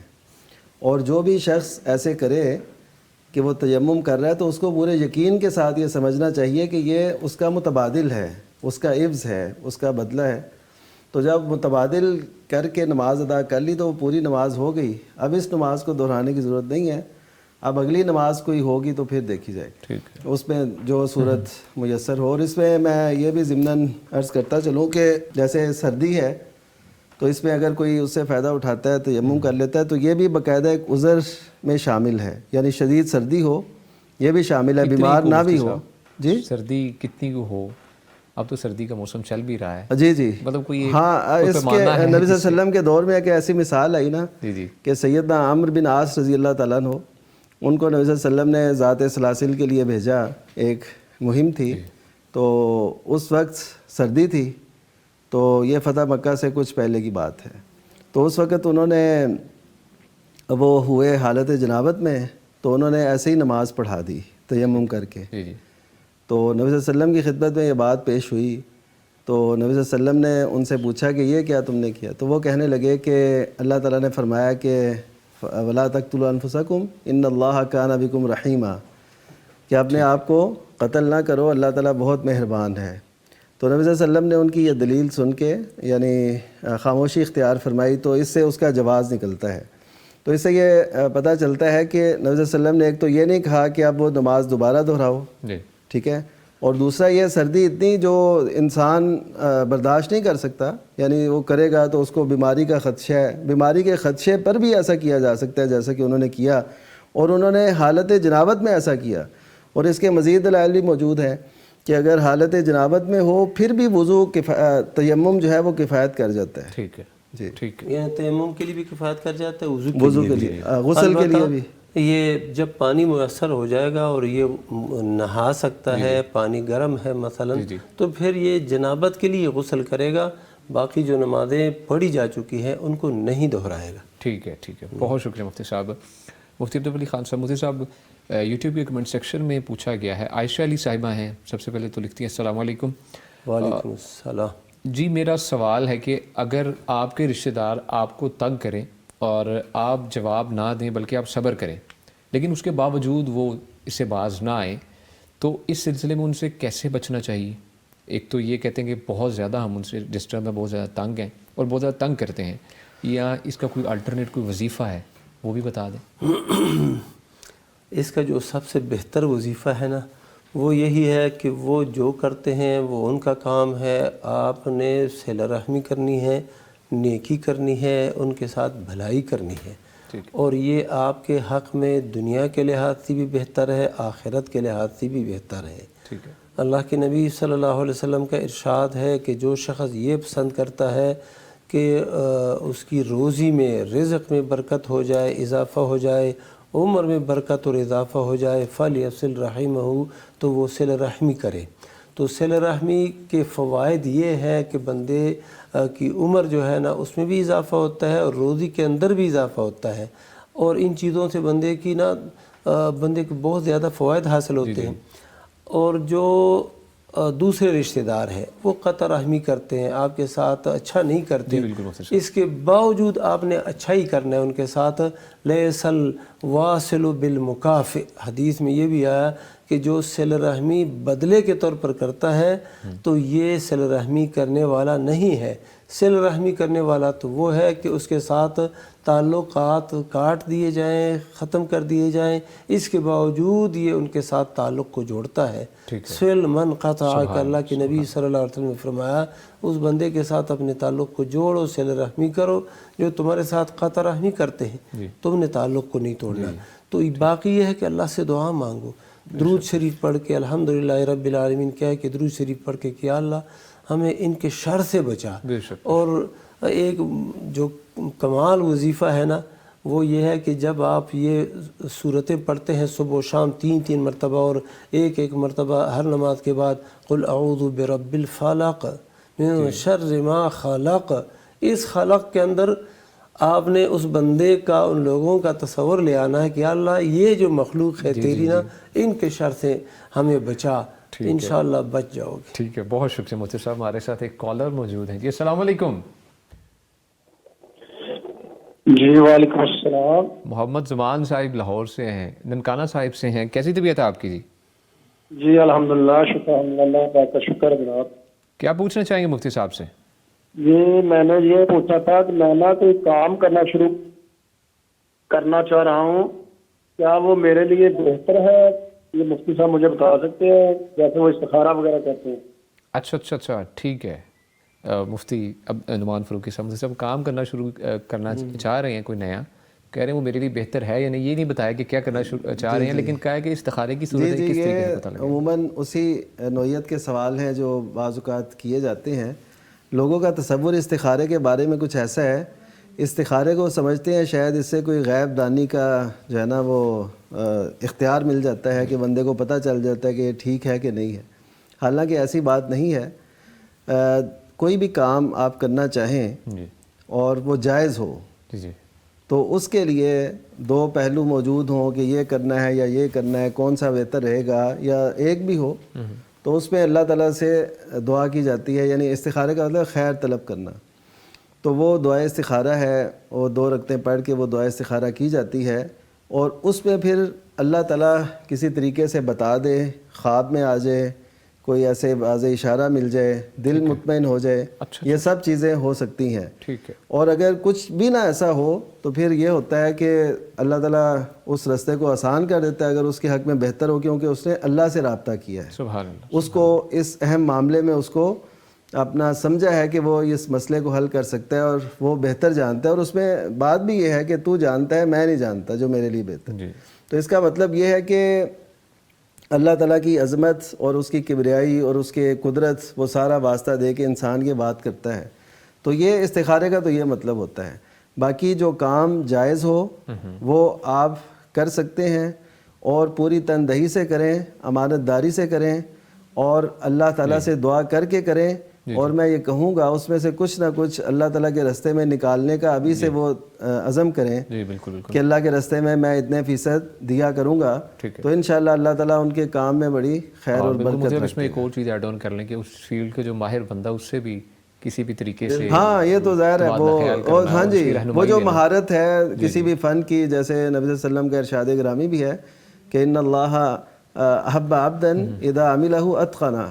اور جو بھی شخص ایسے کرے کہ وہ تیمم کر رہا ہے تو اس کو پورے یقین کے ساتھ یہ سمجھنا چاہیے کہ یہ اس کا متبادل ہے, اس کا عوض ہے, اس کا بدلہ ہے. تو جب متبادل کر کے نماز ادا کر لی تو وہ پوری نماز ہو گئی. اب اس نماز کو دہرانے کی ضرورت نہیں ہے. اب اگلی نماز کوئی ہوگی تو پھر دیکھی جائے گی, اس میں جو صورت میسر ہو. اور اس میں میں یہ بھی ضمناً عرض کرتا چلوں کہ جیسے سردی ہے تو اس میں اگر کوئی اس سے فائدہ اٹھاتا ہے, تیمم کر لیتا ہے, تو یہ بھی باقاعدہ ایک عذر میں شامل ہے. یعنی شدید سردی ہو یہ بھی شامل ہے, بیمار نہ بھی ہو. جی سردی کتنی کو ہو اب تو سردی کا موسم چل بھی رہا ہے. جی جی مطلب کوئی ہاں اس کے نبی صلی اللہ علیہ وسلم کے دور میں ایک ایسی مثال آئی نا کہ سیدنا عمرو بن عاص رضی اللہ تعالیٰ عنہ، ان کو نبی صلی اللہ علیہ وسلم نے ذات سلاسل کے لیے بھیجا، ایک مہم تھی، تو اس وقت سردی تھی، تو یہ فتح مکہ سے کچھ پہلے کی بات ہے. تو اس وقت انہوں نے وہ ہوئے حالت جنابت میں، تو انہوں نے ایسے ہی نماز پڑھا دی تیمم کر کے. تو نبی صلی اللہ علیہ وسلم کی خدمت میں یہ بات پیش ہوئی، تو نبی صلی اللہ علیہ وسلم نے ان سے پوچھا کہ یہ کیا تم نے کیا؟ تو وہ کہنے لگے کہ اللہ تعالیٰ نے فرمایا کہ وَلَا تَقْتُلُوا أَنفُسَكُمْ إِنَّ اللَّهَ كَانَ بِكُمْ رَحِيمًا، کہ اپنے آپ کو قتل نہ کرو، اللہ تعالیٰ بہت مہربان ہے. تو نبی صلی اللہ علیہ وسلم نے ان کی یہ دلیل سن کے یعنی خاموشی اختیار فرمائی، تو اس سے اس کا جواز نکلتا ہے. تو اس سے یہ پتہ چلتا ہے کہ نبی صلی اللہ علیہ وسلم نے ایک تو یہ نہیں کہا کہ اب وہ نماز دوبارہ دہراؤ، ٹھیک ہے، اور دوسرا یہ سردی اتنی جو انسان برداشت نہیں کر سکتا، یعنی وہ کرے گا تو اس کو بیماری کا خدشہ ہے، بیماری کے خدشے پر بھی ایسا کیا جا سکتا ہے جیسا کہ انہوں نے کیا، اور انہوں نے حالت جنابت میں ایسا کیا. اور اس کے مزید دلائل بھی موجود ہیں کہ اگر حالت جنابت میں ہو پھر بھی وضو تیمم جو ہے وہ کفایت کر جاتا ہے. ٹھیک ہے جی ٹھیک ہے، یعنی تیمم کے لیے بھی کفایت کر جاتا ہے، وضو کے لیے، غسل کے لیے بھی. یہ جب پانی میسر ہو جائے گا اور یہ نہا سکتا ہے، پانی گرم ہے مثلا، تو پھر یہ جنابت کے لیے غسل کرے گا، باقی جو نمازیں پڑھی جا چکی ہیں ان کو نہیں دہرائے گا. ٹھیک ہے ٹھیک ہے، بہت شکریہ مفتی صاحب. مفتی عبدالولی خان صاحب، مفتی صاحب یوٹیوب کے کمنٹ سیکشن میں پوچھا گیا ہے، عائشہ علی صاحبہ ہیں، سب سے پہلے تو لکھتی ہیں السلام علیکم. وعلیکم السلام. جی میرا سوال ہے کہ اگر آپ کے رشتہ دار آپ کو تنگ کریں اور آپ جواب نہ دیں بلکہ آپ صبر کریں، لیکن اس کے باوجود وہ اس سے باز نہ آئیں، تو اس سلسلے میں ان سے کیسے بچنا چاہیے؟ ایک تو یہ کہتے ہیں کہ بہت زیادہ ہم ان سے ڈسٹرب ہیں، بہت زیادہ تنگ ہیں اور بہت زیادہ تنگ کرتے ہیں، یا اس کا کوئی الٹرنیٹ کوئی وظیفہ ہے وہ بھی بتا دیں. اس کا جو سب سے بہتر وظیفہ ہے نا وہ یہی ہے کہ وہ جو کرتے ہیں وہ ان کا کام ہے، آپ نے صلہ رحمی کرنی ہے، نیکی کرنی ہے، ان کے ساتھ بھلائی کرنی ہے، اور یہ آپ کے حق میں دنیا کے لحاظ سے بھی بہتر ہے، آخرت کے لحاظ سے بھی بہتر ہے. اللہ کے نبی صلی اللہ علیہ وسلم کا ارشاد ہے کہ جو شخص یہ پسند کرتا ہے کہ اس کی روزی میں، رزق میں برکت ہو جائے، اضافہ ہو جائے، عمر میں برکت اور اضافہ ہو جائے، فَلْيَصِلْ رَحِمَهُ، تو وہ صلہ رحمی کرے. تو صلہ رحمی کے فوائد یہ ہے کہ بندے کی عمر جو ہے نا اس میں بھی اضافہ ہوتا ہے اور روزی کے اندر بھی اضافہ ہوتا ہے، اور ان چیزوں سے بندے کی نا بندے کو بہت زیادہ فوائد حاصل ہوتے ہیں. اور جو دوسرے رشتہ دار ہیں وہ قطع رحمی کرتے ہیں، آپ کے ساتھ اچھا نہیں کرتے، اس کے باوجود آپ نے اچھا ہی کرنا ہے ان کے ساتھ. لیس الواصل بالمکافئ، حدیث میں یہ بھی آیا کہ جو صلہ رحمی بدلے کے طور پر کرتا ہے تو یہ صلہ رحمی کرنے والا نہیں ہے. صلہ رحمی کرنے والا تو وہ ہے کہ اس کے ساتھ تعلقات کاٹ دیے جائیں، ختم کر دیے جائیں، اس کے باوجود یہ ان کے ساتھ تعلق کو جوڑتا ہے. صل من قطع، کہ اللہ کے نبی صلی اللہ علیہ وسلم نے فرمایا اس بندے کے ساتھ اپنے تعلق کو جوڑو، صلہ رحمی کرو جو تمہارے ساتھ قطع رحمی کرتے ہیں، تم نے تعلق کو نہیں توڑنا. تو باقی یہ ہے کہ اللہ سے دعا مانگو، درود شریف پڑھ کے الحمدللہ رب العالمین کہہ کے درود شریف پڑھ کے کہ یا اللہ ہمیں ان کے شر سے بچا. اور ایک جو کمال وظیفہ ہے نا وہ یہ ہے کہ جب آپ یہ صورتیں پڑھتے ہیں صبح و شام 3 مرتبہ اور ایک مرتبہ ہر نماز کے بعد قل اعوذ برب الفلق من شر ما خلق، اس خلق کے اندر آپ نے اس بندے کا، ان لوگوں کا تصور لے آنا ہے کہ یا اللہ یہ جو مخلوق ہے تیری نا ان کے شر سے ہمیں بچا، انشاءاللہ بچ جاؤ گے. ٹھیک ہے، بہت شکریہ مفتی صاحب. ہمارے ساتھ ایک کالر موجود ہیں. جی السلام علیکم. جی وعلیکم السلام. محمد زمان صاحب لاہور سے ہیں، ننکانہ صاحب سے ہیں. کیسی طبیعت ہے آپ کی؟ جی الحمدللہ، شکر اللہ پاک کا شکر جناب. کیا پوچھنا چاہیں گے مفتی صاحب سے؟ جی میں نے یہ پوچھا تھا کہ میں نا کوئی کام کرنا شروع کرنا چاہ رہا ہوں، کیا وہ میرے لیے بہتر ہے؟ یہ مفتی صاحب مجھے بتا سکتے ہیں، جیسے وہ استخارہ وغیرہ کرتے ہیں. اچھا ٹھیک ہے. مفتی نعمان فاروقی صاحب کام کرنا شروع کرنا چاہ رہے ہیں کوئی نیا، کہہ رہے ہیں وہ میرے لیے بہتر ہے یا نہیں، یہ نہیں بتایا کہ کیا کرنا چاہ رہے ہیں، لیکن کہا ہے کہ استخارے کی صورت ہے کس طریقے سے پتہ لگے؟ عموماً اسی نوعیت کے سوال ہیں جو بعض اوقات کیے جاتے ہیں. لوگوں کا تصور استخارے کے بارے میں کچھ ایسا ہے، استخارے کو سمجھتے ہیں شاید اس سے کوئی غیب دانی کا جو ہے نا وہ اختیار مل جاتا ہے کہ بندے کو پتہ چل جاتا ہے کہ یہ ٹھیک ہے کہ نہیں ہے. حالانکہ ایسی بات نہیں ہے. کوئی بھی کام آپ کرنا چاہیں اور وہ جائز ہو تو اس کے لیے دو پہلو موجود ہوں کہ یہ کرنا ہے یا یہ کرنا ہے، کون سا بہتر رہے گا، یا ایک بھی ہو تو اس میں اللہ تعالیٰ سے دعا کی جاتی ہے. یعنی استخارے کا مطلب خیر طلب کرنا. تو وہ دعائے استخارہ ہے، وہ 2 رکعتیں پڑھ کے وہ دعائے استخارہ کی جاتی ہے، اور اس میں پھر اللہ تعالیٰ کسی طریقے سے بتا دے، خواب میں آ جائے، کوئی ایسے واضح اشارہ مل جائے، دل مطمئن ہو جائے، یہ سب چیزیں ہو سکتی ہیں. اور اگر کچھ بھی نہ ایسا ہو تو پھر یہ ہوتا ہے کہ اللہ تعالیٰ اس راستے کو آسان کر دیتا ہے اگر اس کے حق میں بہتر ہو، کیونکہ اس نے اللہ سے رابطہ کیا ہے. سبحان اللہ. اس کو اس اہم معاملے میں اس کو اپنا سمجھا ہے کہ وہ اس مسئلے کو حل کر سکتا ہے اور وہ بہتر جانتا ہے. اور اس میں بات بھی یہ ہے کہ تو جانتا ہے، میں نہیں جانتا جو میرے لیے بہتر. تو اس کا مطلب یہ ہے کہ اللہ تعالیٰ کی عظمت اور اس کی کبریائی اور اس کے قدرت وہ سارا واسطہ دے کے انسان کی بات کرتا ہے. تو یہ استخارے کا تو یہ مطلب ہوتا ہے. باقی جو کام جائز ہو وہ آپ کر سکتے ہیں، اور پوری تندہی سے کریں، امانت داری سے کریں، اور اللہ تعالیٰ سے دعا کر کے کریں. اور میں یہ کہوں گا اس میں سے کچھ نہ کچھ اللہ تعالیٰ کے راستے میں نکالنے کا ابھی سے وہ عزم کریں کہ اللہ کے راستے میں اتنے فیصد دیا کروں گا. تو انشاءاللہ اللہ تعالیٰ ان کے کام میں بڑی خیر اور برکت رکھتے ہیں. اس میں ایک اور چیز ایڈ آن کر لیں کہ اس فیلڈ کے جو ماہر بندہ اس سے بھی کسی بھی طریقے سے، ہاں یہ تو ظاہر ہے وہ ہاں جی وہ جو مہارت ہے کسی بھی فن کی، جیسے نبی صلی اللہ علیہ وسلم کا ارشاد گرامی بھی ہے کہ ان اللہ احب عبدا اذا عملہ اتقنا،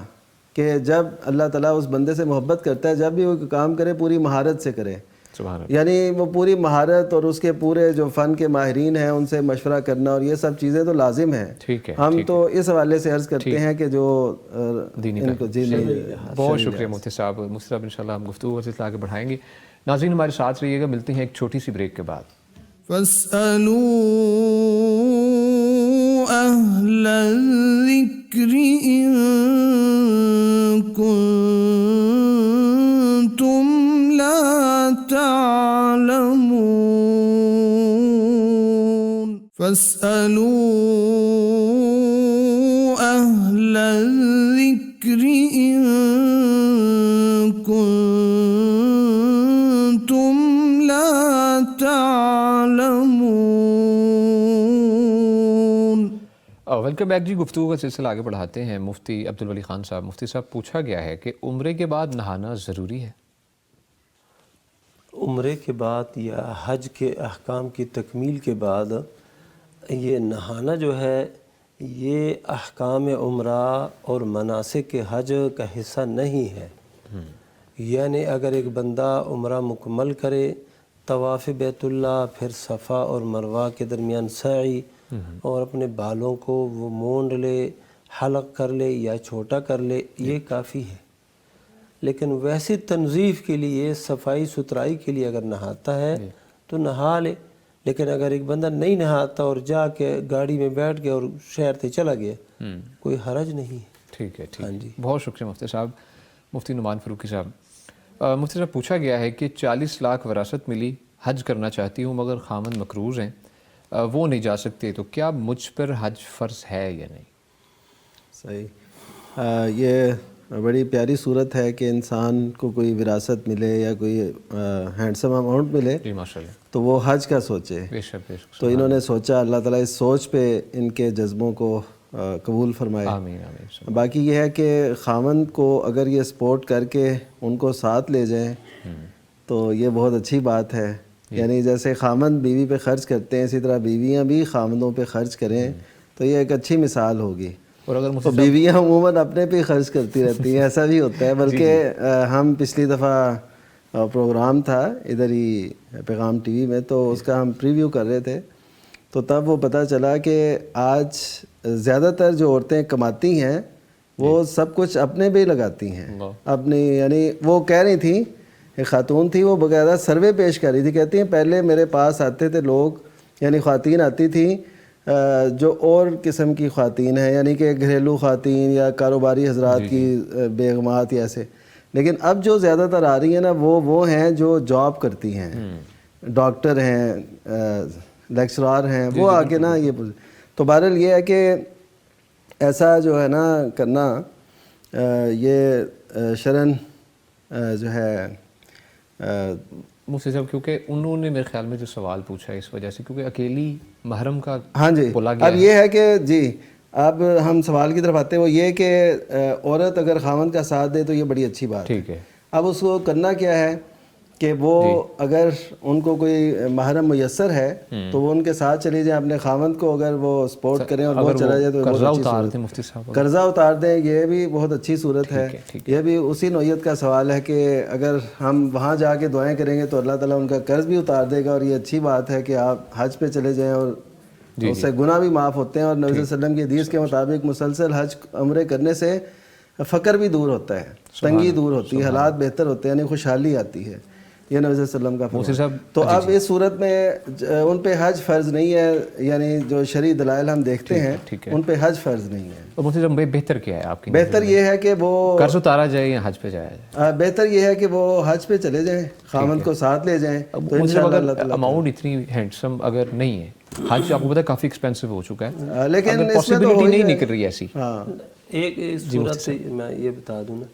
کہ جب اللہ تعالیٰ اس بندے سے محبت کرتا ہے جب بھی وہ کام کرے پوری مہارت سے کرے. یعنی وہ پوری مہارت اور اس کے پورے جو فن کے ماہرین ہیں ان سے مشورہ کرنا اور یہ سب چیزیں تو لازم ہیں. ہم تو اس حوالے سے عرض کرتے ہیں کہ جو ان کو بہت شکریہ مفتی صاحب. مفتی صاحب انشاءاللہ ہم گفتگو سے آگے بڑھائیں گے. ناظرین ہمارے ساتھ رہیے گا، ملتے ہیں ایک چھوٹی سی بریک کے بعد. فاسألوا أهل الذكر إن كنتم لا تعلمون. فاسألوا أهل الذكر إن كنتم لا تعلمون. ویلکم بیک جی. گفتگو کا سلسلہ آگے بڑھاتے ہیں. مفتی عبدالولی خان صاحب. مفتی صاحب پوچھا گیا ہے کہ عمرے کے بعد نہانا ضروری ہے؟ عمرے کے بعد یا حج کے احکام کی تکمیل کے بعد یہ نہانا جو ہے یہ احکام عمرہ اور مناسک کے حج کا حصہ نہیں ہے. یعنی اگر ایک بندہ عمرہ مکمل کرے، طواف بیت اللہ، پھر صفا اور مروہ کے درمیان سعی، اور اپنے بالوں کو وہ مونڈ لے، حلق کر لے یا چھوٹا کر لے، یہ کافی ہے. لیکن ویسی تنظیف کے لیے، صفائی ستھرائی کے لیے اگر نہاتا ہے تو نہا لے. لیکن اگر ایک بندہ نہیں نہاتا اور جا کے گاڑی میں بیٹھ گیا اور شہر سے چلا گیا، کوئی حرج نہیں ہے. ٹھیک ہے. بہت شکریہ مفتی صاحب. مفتی نعمان فاروقی صاحب. مفتی صاحب پوچھا گیا ہے کہ 40 لاکھ وراثت ملی، حج کرنا چاہتی ہوں مگر خامند مقروض ہیں، وہ نہیں جا سکتے، تو کیا مجھ پر حج فرض ہے یا نہیں؟ صحیح. یہ بڑی پیاری صورت ہے کہ انسان کو کوئی وراثت ملے یا کوئی ہینڈسم اماؤنٹ ملے تو وہ حج کا سوچے. تو انہوں نے سوچا، اللہ تعالیٰ اس سوچ پہ ان کے جذبوں کو قبول فرمائے. باقی یہ ہے کہ خاوند کو اگر یہ سپورٹ کر کے ان کو ساتھ لے جائیں تو یہ بہت اچھی بات ہے. یعنی جیسے خاوند بیوی پہ خرچ کرتے ہیں اسی طرح بیویاں بھی خاوندوں پہ خرچ کریں تو یہ ایک اچھی مثال ہوگی. تو بیویاں عموماً اپنے پہ خرچ کرتی رہتی ہیں، ایسا بھی ہوتا ہے. بلکہ ہم پچھلی دفعہ پروگرام تھا ادھر ہی پیغام ٹی وی میں، تو اس کا ہم پریویو کر رہے تھے تو تب وہ پتہ چلا کہ آج زیادہ تر جو عورتیں کماتی ہیں وہ سب کچھ اپنے پہ ہی لگاتی ہیں اپنی. یعنی وہ کہہ رہی تھیں، ایک خاتون تھی، وہ باقاعدہ سروے پیش کر رہی تھی، کہتی ہیں پہلے میرے پاس آتے تھے لوگ یعنی خواتین آتی تھیں جو اور قسم کی خواتین ہیں، یعنی کہ گھریلو خواتین یا کاروباری حضرات کی بیگمات یا ایسے. لیکن اب جو زیادہ تر آ رہی ہیں نا وہ ہیں جو جاب کرتی ہیں، ڈاکٹر ہیں، لیکچرار ہیں، وہ آ کے نا یہ. تو بہرحال یہ ہے کہ ایسا جو ہے نا کرنا یہ شرن جو ہے مفتی صاحب، کیونکہ انہوں نے میرے خیال میں جو سوال پوچھا ہے اس وجہ سے کیونکہ اکیلی محرم کا ہاں جی بولا گیا اب یہ ہے کہ جی اب ہم سوال کی طرف آتے ہیں. وہ یہ کہ عورت اگر خاوند کا ساتھ دے تو یہ بڑی اچھی بات ہے. ٹھیک ہے. اب اس کو کرنا کیا ہے کہ وہ اگر ان کو کوئی محرم میسر ہے تو وہ ان کے ساتھ چلی جائیں، اپنے خاوند کو اگر وہ سپورٹ کریں اور وہ چلا جائے تو قرضہ اتار دیں. مفتی صاحب قرضہ اتار دیں، یہ بھی بہت اچھی صورت ہے. یہ بھی اسی نوعیت کا سوال ہے کہ اگر ہم وہاں جا کے دعائیں کریں گے تو اللہ تعالیٰ ان کا قرض بھی اتار دے گا. اور یہ اچھی بات ہے کہ آپ حج پہ چلے جائیں اور اس سے گناہ بھی معاف ہوتے ہیں. اور نبی صلی اللہ علیہ وسلم کی حدیث کے مطابق مسلسل حج عمرے کرنے سے فقر بھی دور ہوتا ہے، تنگی دور ہوتی ہے، حالات بہتر ہوتے ہیں، یعنی خوشحالی آتی ہے. یہ نبی صلی اللہ علیہ وسلم کا فرمان. تو اب اس صورت میں ان پہ حج فرض نہیں ہے، یعنی جو شرعی دلائل ہم دیکھتے ہیں ان پہ حج فرض نہیں ہے. تو مفتی صاحب بہتر کیا ہے آپ کی؟ بہتر یہ ہے کہ وہ قرض اتارا جائے یا حج پہ جایا جائے؟ بہتر یہ ہے کہ وہ حج پہ چلے جائیں، خاوند کو ساتھ لے جائیں. تو انشاءاللہ اللہ تعالیٰ اماؤنٹ اتنی ہینڈسم اگر نہیں ہے، حج آپ کو پتہ کافی ایکسپینسو ہو چکا ہے، لیکن پاسبلٹی نہیں نکل رہی ایسی. ہاں ایک صورت سے میں یہ بتا دوں نا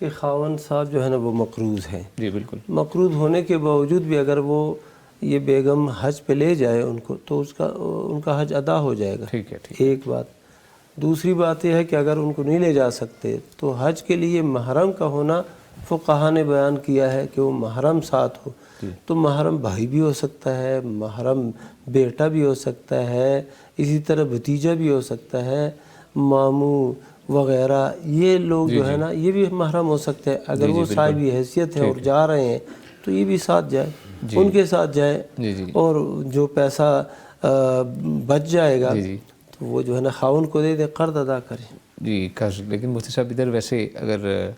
کہ خاوند صاحب جو ہے نا وہ مقروض ہیں. جی بالکل. مقروض ہونے کے باوجود بھی اگر وہ یہ بیگم حج پہ لے جائے ان کو تو ان کا حج ادا ہو جائے گا. ٹھیک ہے. ایک بات. دوسری بات یہ ہے کہ اگر ان کو نہیں لے جا سکتے تو حج کے لیے محرم کا ہونا فقہا نے بیان کیا ہے کہ وہ محرم ساتھ ہو. تو محرم بھائی بھی ہو سکتا ہے، محرم بیٹا بھی ہو سکتا ہے، اسی طرح بھتیجا بھی ہو سکتا ہے، ماموں وغیرہ، یہ لوگ جو ہے نا یہ بھی محرم ہو سکتے ہیں. اگر وہ صاحب حیثیت ہے اور جا رہے ہیں تو یہ بھی ساتھ جائے، ان کے ساتھ جائے، اور جو پیسہ بچ جائے گا تو وہ جو ہے نا خاون کو دے دے، قرض ادا کرے. جی قرض. لیکن مفتی صاحب ادھر ویسے اگر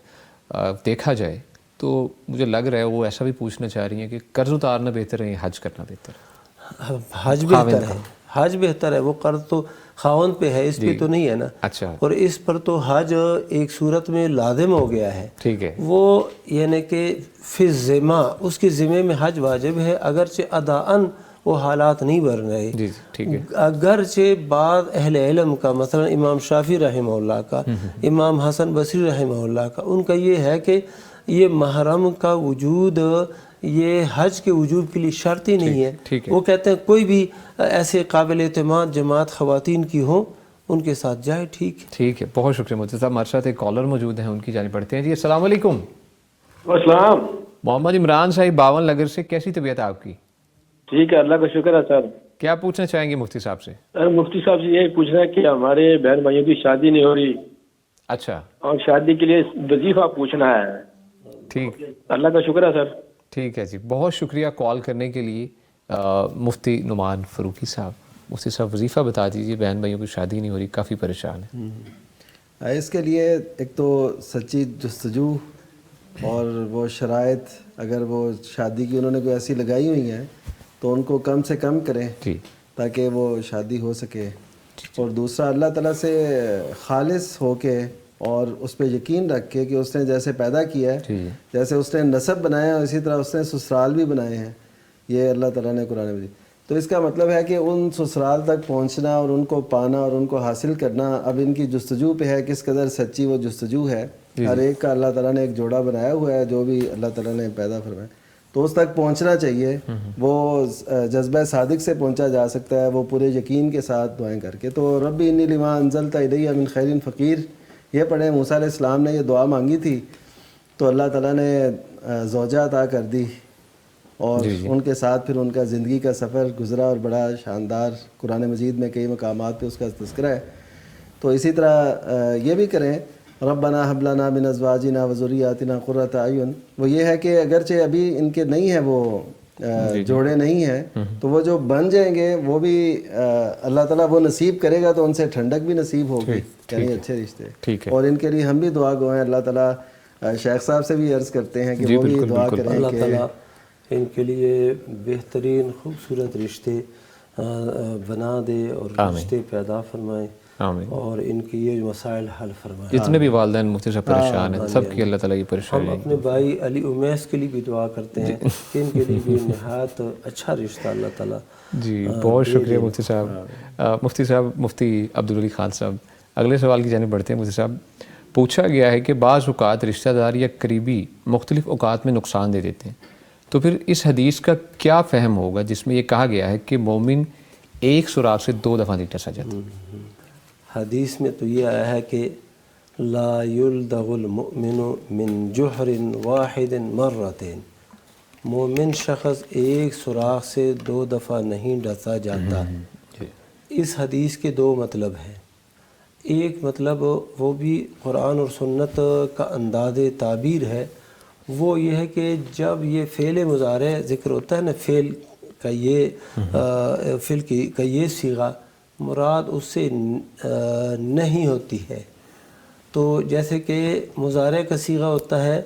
دیکھا جائے تو مجھے لگ رہا ہے وہ ایسا بھی پوچھنا چاہ رہی ہیں کہ قرض اتارنا بہتر ہے یا حج کرنا بہتر ہے؟ حج بہتر ہے. حج بہتر ہے. وہ قرض تو خاوند پہ ہے، اس پہ تو نہیں ہے نا. اچھا. اور اس پر تو حج ایک صورت میں لازم ہو گیا ہے. ٹھیک ہے. وہ یعنی کہ فی الذمہ، اس کے ذمے میں حج واجب ہے، اگرچہ اداءً وہ حالات نہیں بن رہے. جی ٹھیک ہے. اگرچہ بعض اہل علم کا، مثلا امام شافعی رحمہ اللہ کا، امام حسن بصری رحمہ اللہ کا، ان کا یہ ہے کہ یہ محرم کا وجود یہ حج کے وجوب کے لیے شرط ہی نہیں ہے. وہ کہتے ہیں کوئی بھی ایسے قابل اعتماد جماعت خواتین کی ہوں ان کے ساتھ جائے. ٹھیک ہے. بہت شکریہ مفتی صاحب. ہمارے ساتھ ایک کالر موجود ہیں، ان کی جانب پڑھتے ہیں. جی السلام علیکم. السلام. محمد عمران صاحب 52 نگر سے. کیسی طبیعت ہے آپ کی؟ ٹھیک ہے، اللہ کا شکر ہے سر. کیا پوچھنا چاہیں گے مفتی صاحب سے؟ مفتی صاحب سے یہ پوچھنا ہے کہ ہمارے بہن بھائیوں کی شادی نہیں ہو رہی. اچھا. اور شادی کے لیے وظیفہ پوچھنا ہے. ٹھیک. اللہ کا شکر ہے سر. ٹھیک ہے جی. بہت شکریہ کال کرنے کے لیے. مفتی نعمان فاروقی صاحب، مفتی صاحب وظیفہ بتا دیجیے، بہن بھائیوں کی شادی نہیں ہو رہی، کافی پریشان ہیں. اس کے لیے ایک تو سچی جستجو اور وہ شرائط، اگر وہ شادی کی انہوں نے کوئی ایسی لگائی ہوئی ہیں تو ان کو کم سے کم کریں تاکہ وہ شادی ہو سکے. اور دوسرا اللہ تعالیٰ سے خالص ہو کے اور اس پہ یقین رکھ کے کہ اس نے جیسے پیدا کیا ہے، جیسے اس نے نسب بنایا ہے، اسی طرح اس نے سسرال بھی بنائے ہیں. یہ اللہ تعالیٰ نے قرآن میں دی. تو اس کا مطلب ہے کہ ان سسرال تک پہنچنا اور ان کو پانا اور ان کو حاصل کرنا اب ان کی جستجو پہ ہے، کس قدر سچی وہ جستجو ہے. ہر ایک کا اللہ تعالیٰ نے ایک جوڑا بنایا ہوا ہے، جو بھی اللہ تعالیٰ نے پیدا فرمایا تو اس تک پہنچنا چاہیے. وہ جذبہ صادق سے پہنچا جا سکتا ہے، وہ پورے یقین کے ساتھ دعائیں کر کے. تو ربی انی لما انزلت الی من خیر فقیر یہ پڑھیں. موسیٰ علیہ السلام نے یہ دعا مانگی تھی تو اللہ تعالیٰ نے زوجہ عطا کر دی اور ان کے ساتھ پھر ان کا زندگی کا سفر گزرا اور بڑا شاندار. قرآن مجید میں کئی مقامات پہ اس کا تذکرہ ہے. تو اسی طرح یہ بھی کریں ربنا هب لنا من ازواجنا وذریاتنا قرۃ اعین. وہ یہ ہے کہ اگرچہ ابھی ان کے نہیں ہیں وہ جوڑے نہیں ہیں تو وہ جو بن جائیں گے وہ بھی اللہ تعالیٰ وہ نصیب کرے گا تو ان سے ٹھنڈک بھی نصیب ہوگی، یعنی اچھے رشتے. اور ان کے لیے ہم بھی دعا گو ہیں. اللہ تعالیٰ شیخ صاحب سے بھی عرض کرتے ہیں کہ وہ بھی دعا کریں اللہ تعالیٰ ان کے لیے بہترین خوبصورت رشتے بنا دے اور رشتے پیدا فرمائے اور ان کے یہ مسائل حل فرمائے. جتنے بھی والدین مفتی صاحب پریشان ہیں سب کی اللہ تعالیٰ کی پریشانی. ہم اپنے بھائی علی امیس کے لیے بھی دعا کرتے ہیں کہ ان کے لیے بھی نہایت اچھا رشتہ اللہ تعالیٰ. جی بہت شکریہ مفتی صاحب. مفتی صاحب مفتی عبدالولی خان صاحب اگلے سوال کی جانب بڑھتے ہیں. مفتی صاحب پوچھا گیا ہے کہ بعض اوقات رشتہ دار یا قریبی مختلف اوقات میں نقصان دے دیتے ہیں، تو پھر اس حدیث کا کیا فہم ہوگا جس میں یہ کہا گیا ہے کہ مومن ایک سوراخ سے 2 دفعہ نہیں ڈسا جاتا؟ حدیث میں تو یہ آیا ہے کہ لا یلدغ المؤمن من جحر واحد مرتين، مومن شخص ایک سوراخ سے 2 دفعہ نہیں ڈسا جاتا. اس حدیث کے 2 مطلب ہیں. ایک مطلب وہ بھی قرآن اور سنت کا انداز تعبیر ہے، وہ یہ ہے کہ جب یہ فعل مضارع ذکر ہوتا ہے نا، فعل کا یہ صیغہ مراد اس سے نہیں ہوتی ہے. تو جیسے کہ مضارع کا صیغہ ہوتا ہے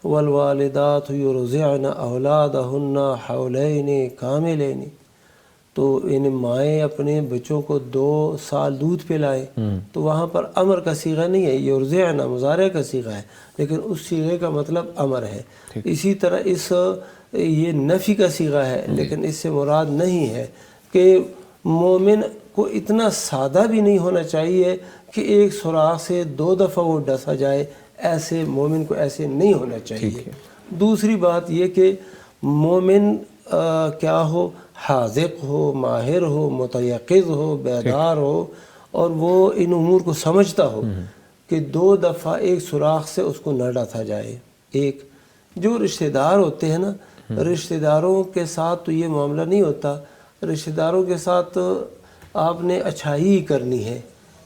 والوالدات یرضعن اولادہن حولین کاملین، تو ان مائیں اپنے بچوں کو 2 سال دودھ پلائیں، تو وہاں پر امر کا صیغہ نہیں ہے، یرضعن مضارع کا صیغہ ہے، لیکن اس صیغے کا مطلب امر ہے. اسی طرح یہ نفی کا صیغہ ہے، لیکن اس سے مراد نہیں ہے کہ مومن کو اتنا سادہ بھی نہیں ہونا چاہیے کہ ایک سوراخ سے 2 دفعہ وہ ڈسا جائے. ایسے مومن کو ایسے نہیں ہونا چاہیے. دوسری بات یہ کہ مومن کیا ہو، حاذق ہو، ماہر ہو، متیقظ ہو، بیدار ہو، اور وہ ان امور کو سمجھتا ہو کہ 2 دفعہ ایک سوراخ سے اس کو نہ ڈسا جائے. ایک جو رشتہ دار ہوتے ہیں نا، رشتہ داروں کے ساتھ تو یہ معاملہ نہیں ہوتا. رشتہ داروں کے ساتھ آپ نے اچھائی کرنی ہے.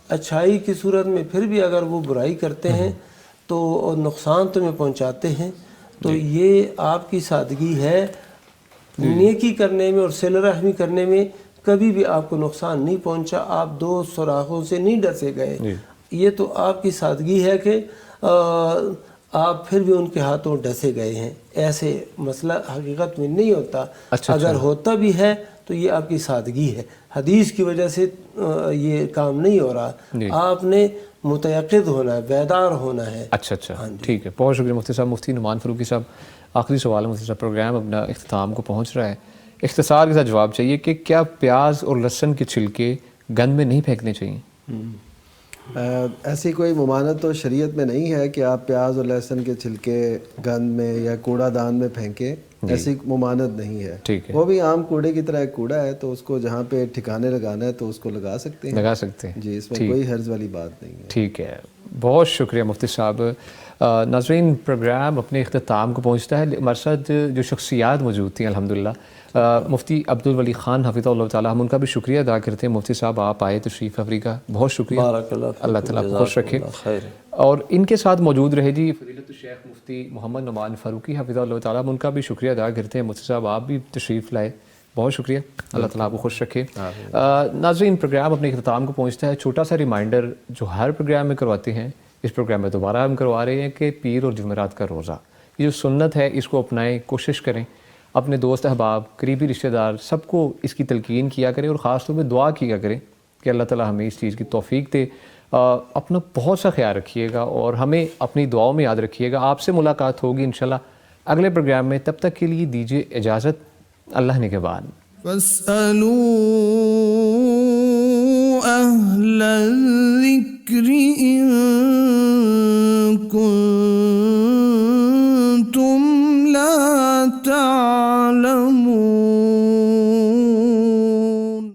اچھائی کی صورت میں پھر بھی اگر وہ برائی کرتے ہیں تو اور نقصان تمہیں پہنچاتے ہیں تو یہ آپ کی سادگی ہے. نیکی کرنے میں اور صلہ رحمی کرنے میں کبھی بھی آپ کو نقصان نہیں پہنچا. آپ 2 سوراخوں سے نہیں ڈسے گئے. یہ تو آپ کی سادگی ہے کہ آپ پھر بھی ان کے ہاتھوں ڈسے گئے ہیں. ایسے مسئلہ حقیقت میں نہیں ہوتا. اگر ہوتا بھی ہے تو یہ آپ کی سادگی ہے. حدیث کی وجہ سے یہ کام نہیں ہو رہا. آپ نے متیقظ ہونا ہے، بیدار ہونا ہے. اچھا ٹھیک ہے. بہت شکریہ مفتی صاحب. مفتی نعمان فاروقی صاحب آخری سوال ہے مفتی صاحب، پروگرام اپنا اختتام کو پہنچ رہا ہے. اختصار کے ساتھ جواب چاہیے کہ کیا پیاز اور لہسن کے چھلکے گند میں نہیں پھینکنے چاہیے؟ ایسی کوئی ممانعت تو شریعت میں نہیں ہے کہ آپ پیاز اور لہسن کے چھلکے گند میں یا کوڑا دان میں پھینکیں. ایسی ممانعت نہیں ہے. وہ بھی عام کوڑے کی طرح ایک کوڑا ہے، تو اس کو جہاں پہ ٹھکانے لگانا ہے تو اس کو لگا سکتے ہیں. جی اس میں کوئی حرج والی بات نہیں ہے. ٹھیک ہے. بہت شکریہ مفتی صاحب. ناظرین پروگرام اپنے اختتام کو پہنچتا ہے. ہمارے ساتھ جو شخصیات موجود تھیں الحمدللہ، مفتی عبدالولی خان حفظہ اللہ تعالیٰ، ہم ان کا بھی شکریہ ادا کرتے ہیں. مفتی صاحب آپ آئے تشریف افریقہ، بہت شکریہ. اللہ تعالیٰ آپ کو خوش رکھے. اور ان کے ساتھ موجود رہے جی فضیلت الشیخ مفتی محمد نعمان فاروقی حفظہ اللہ تعالیٰ، ہم ان کا بھی شکریہ ادا کرتے ہیں. مفتی صاحب آپ بھی تشریف لائے، بہت شکریہ. اللہ تعالیٰ آپ کو خوش رکھے. ناظرین پروگرام اپنے اختتام کو پہنچتا ہے. چھوٹا سا ریمائنڈر جو ہر پروگرام میں کرواتے ہیں، اس پروگرام میں دوبارہ ہم کروا رہے ہیں کہ پیر اور جمعرات کا روزہ، یہ جو سنت ہے اس کو اپنائیں، کوشش کریں. اپنے دوست احباب، قریبی رشتہ دار سب کو اس کی تلقین کیا کریں، اور خاص طور پہ دعا کیا کریں کہ اللہ تعالیٰ ہمیں اس چیز کی توفیق دے. اپنا بہت سا خیال رکھیے گا اور ہمیں اپنی دعاؤں میں یاد رکھیے گا. آپ سے ملاقات ہوگی انشاءاللہ اگلے پروگرام میں. تب تک کے لیے دیجیے اجازت. اللہ نگہبان. فاسألوا أهل الذكر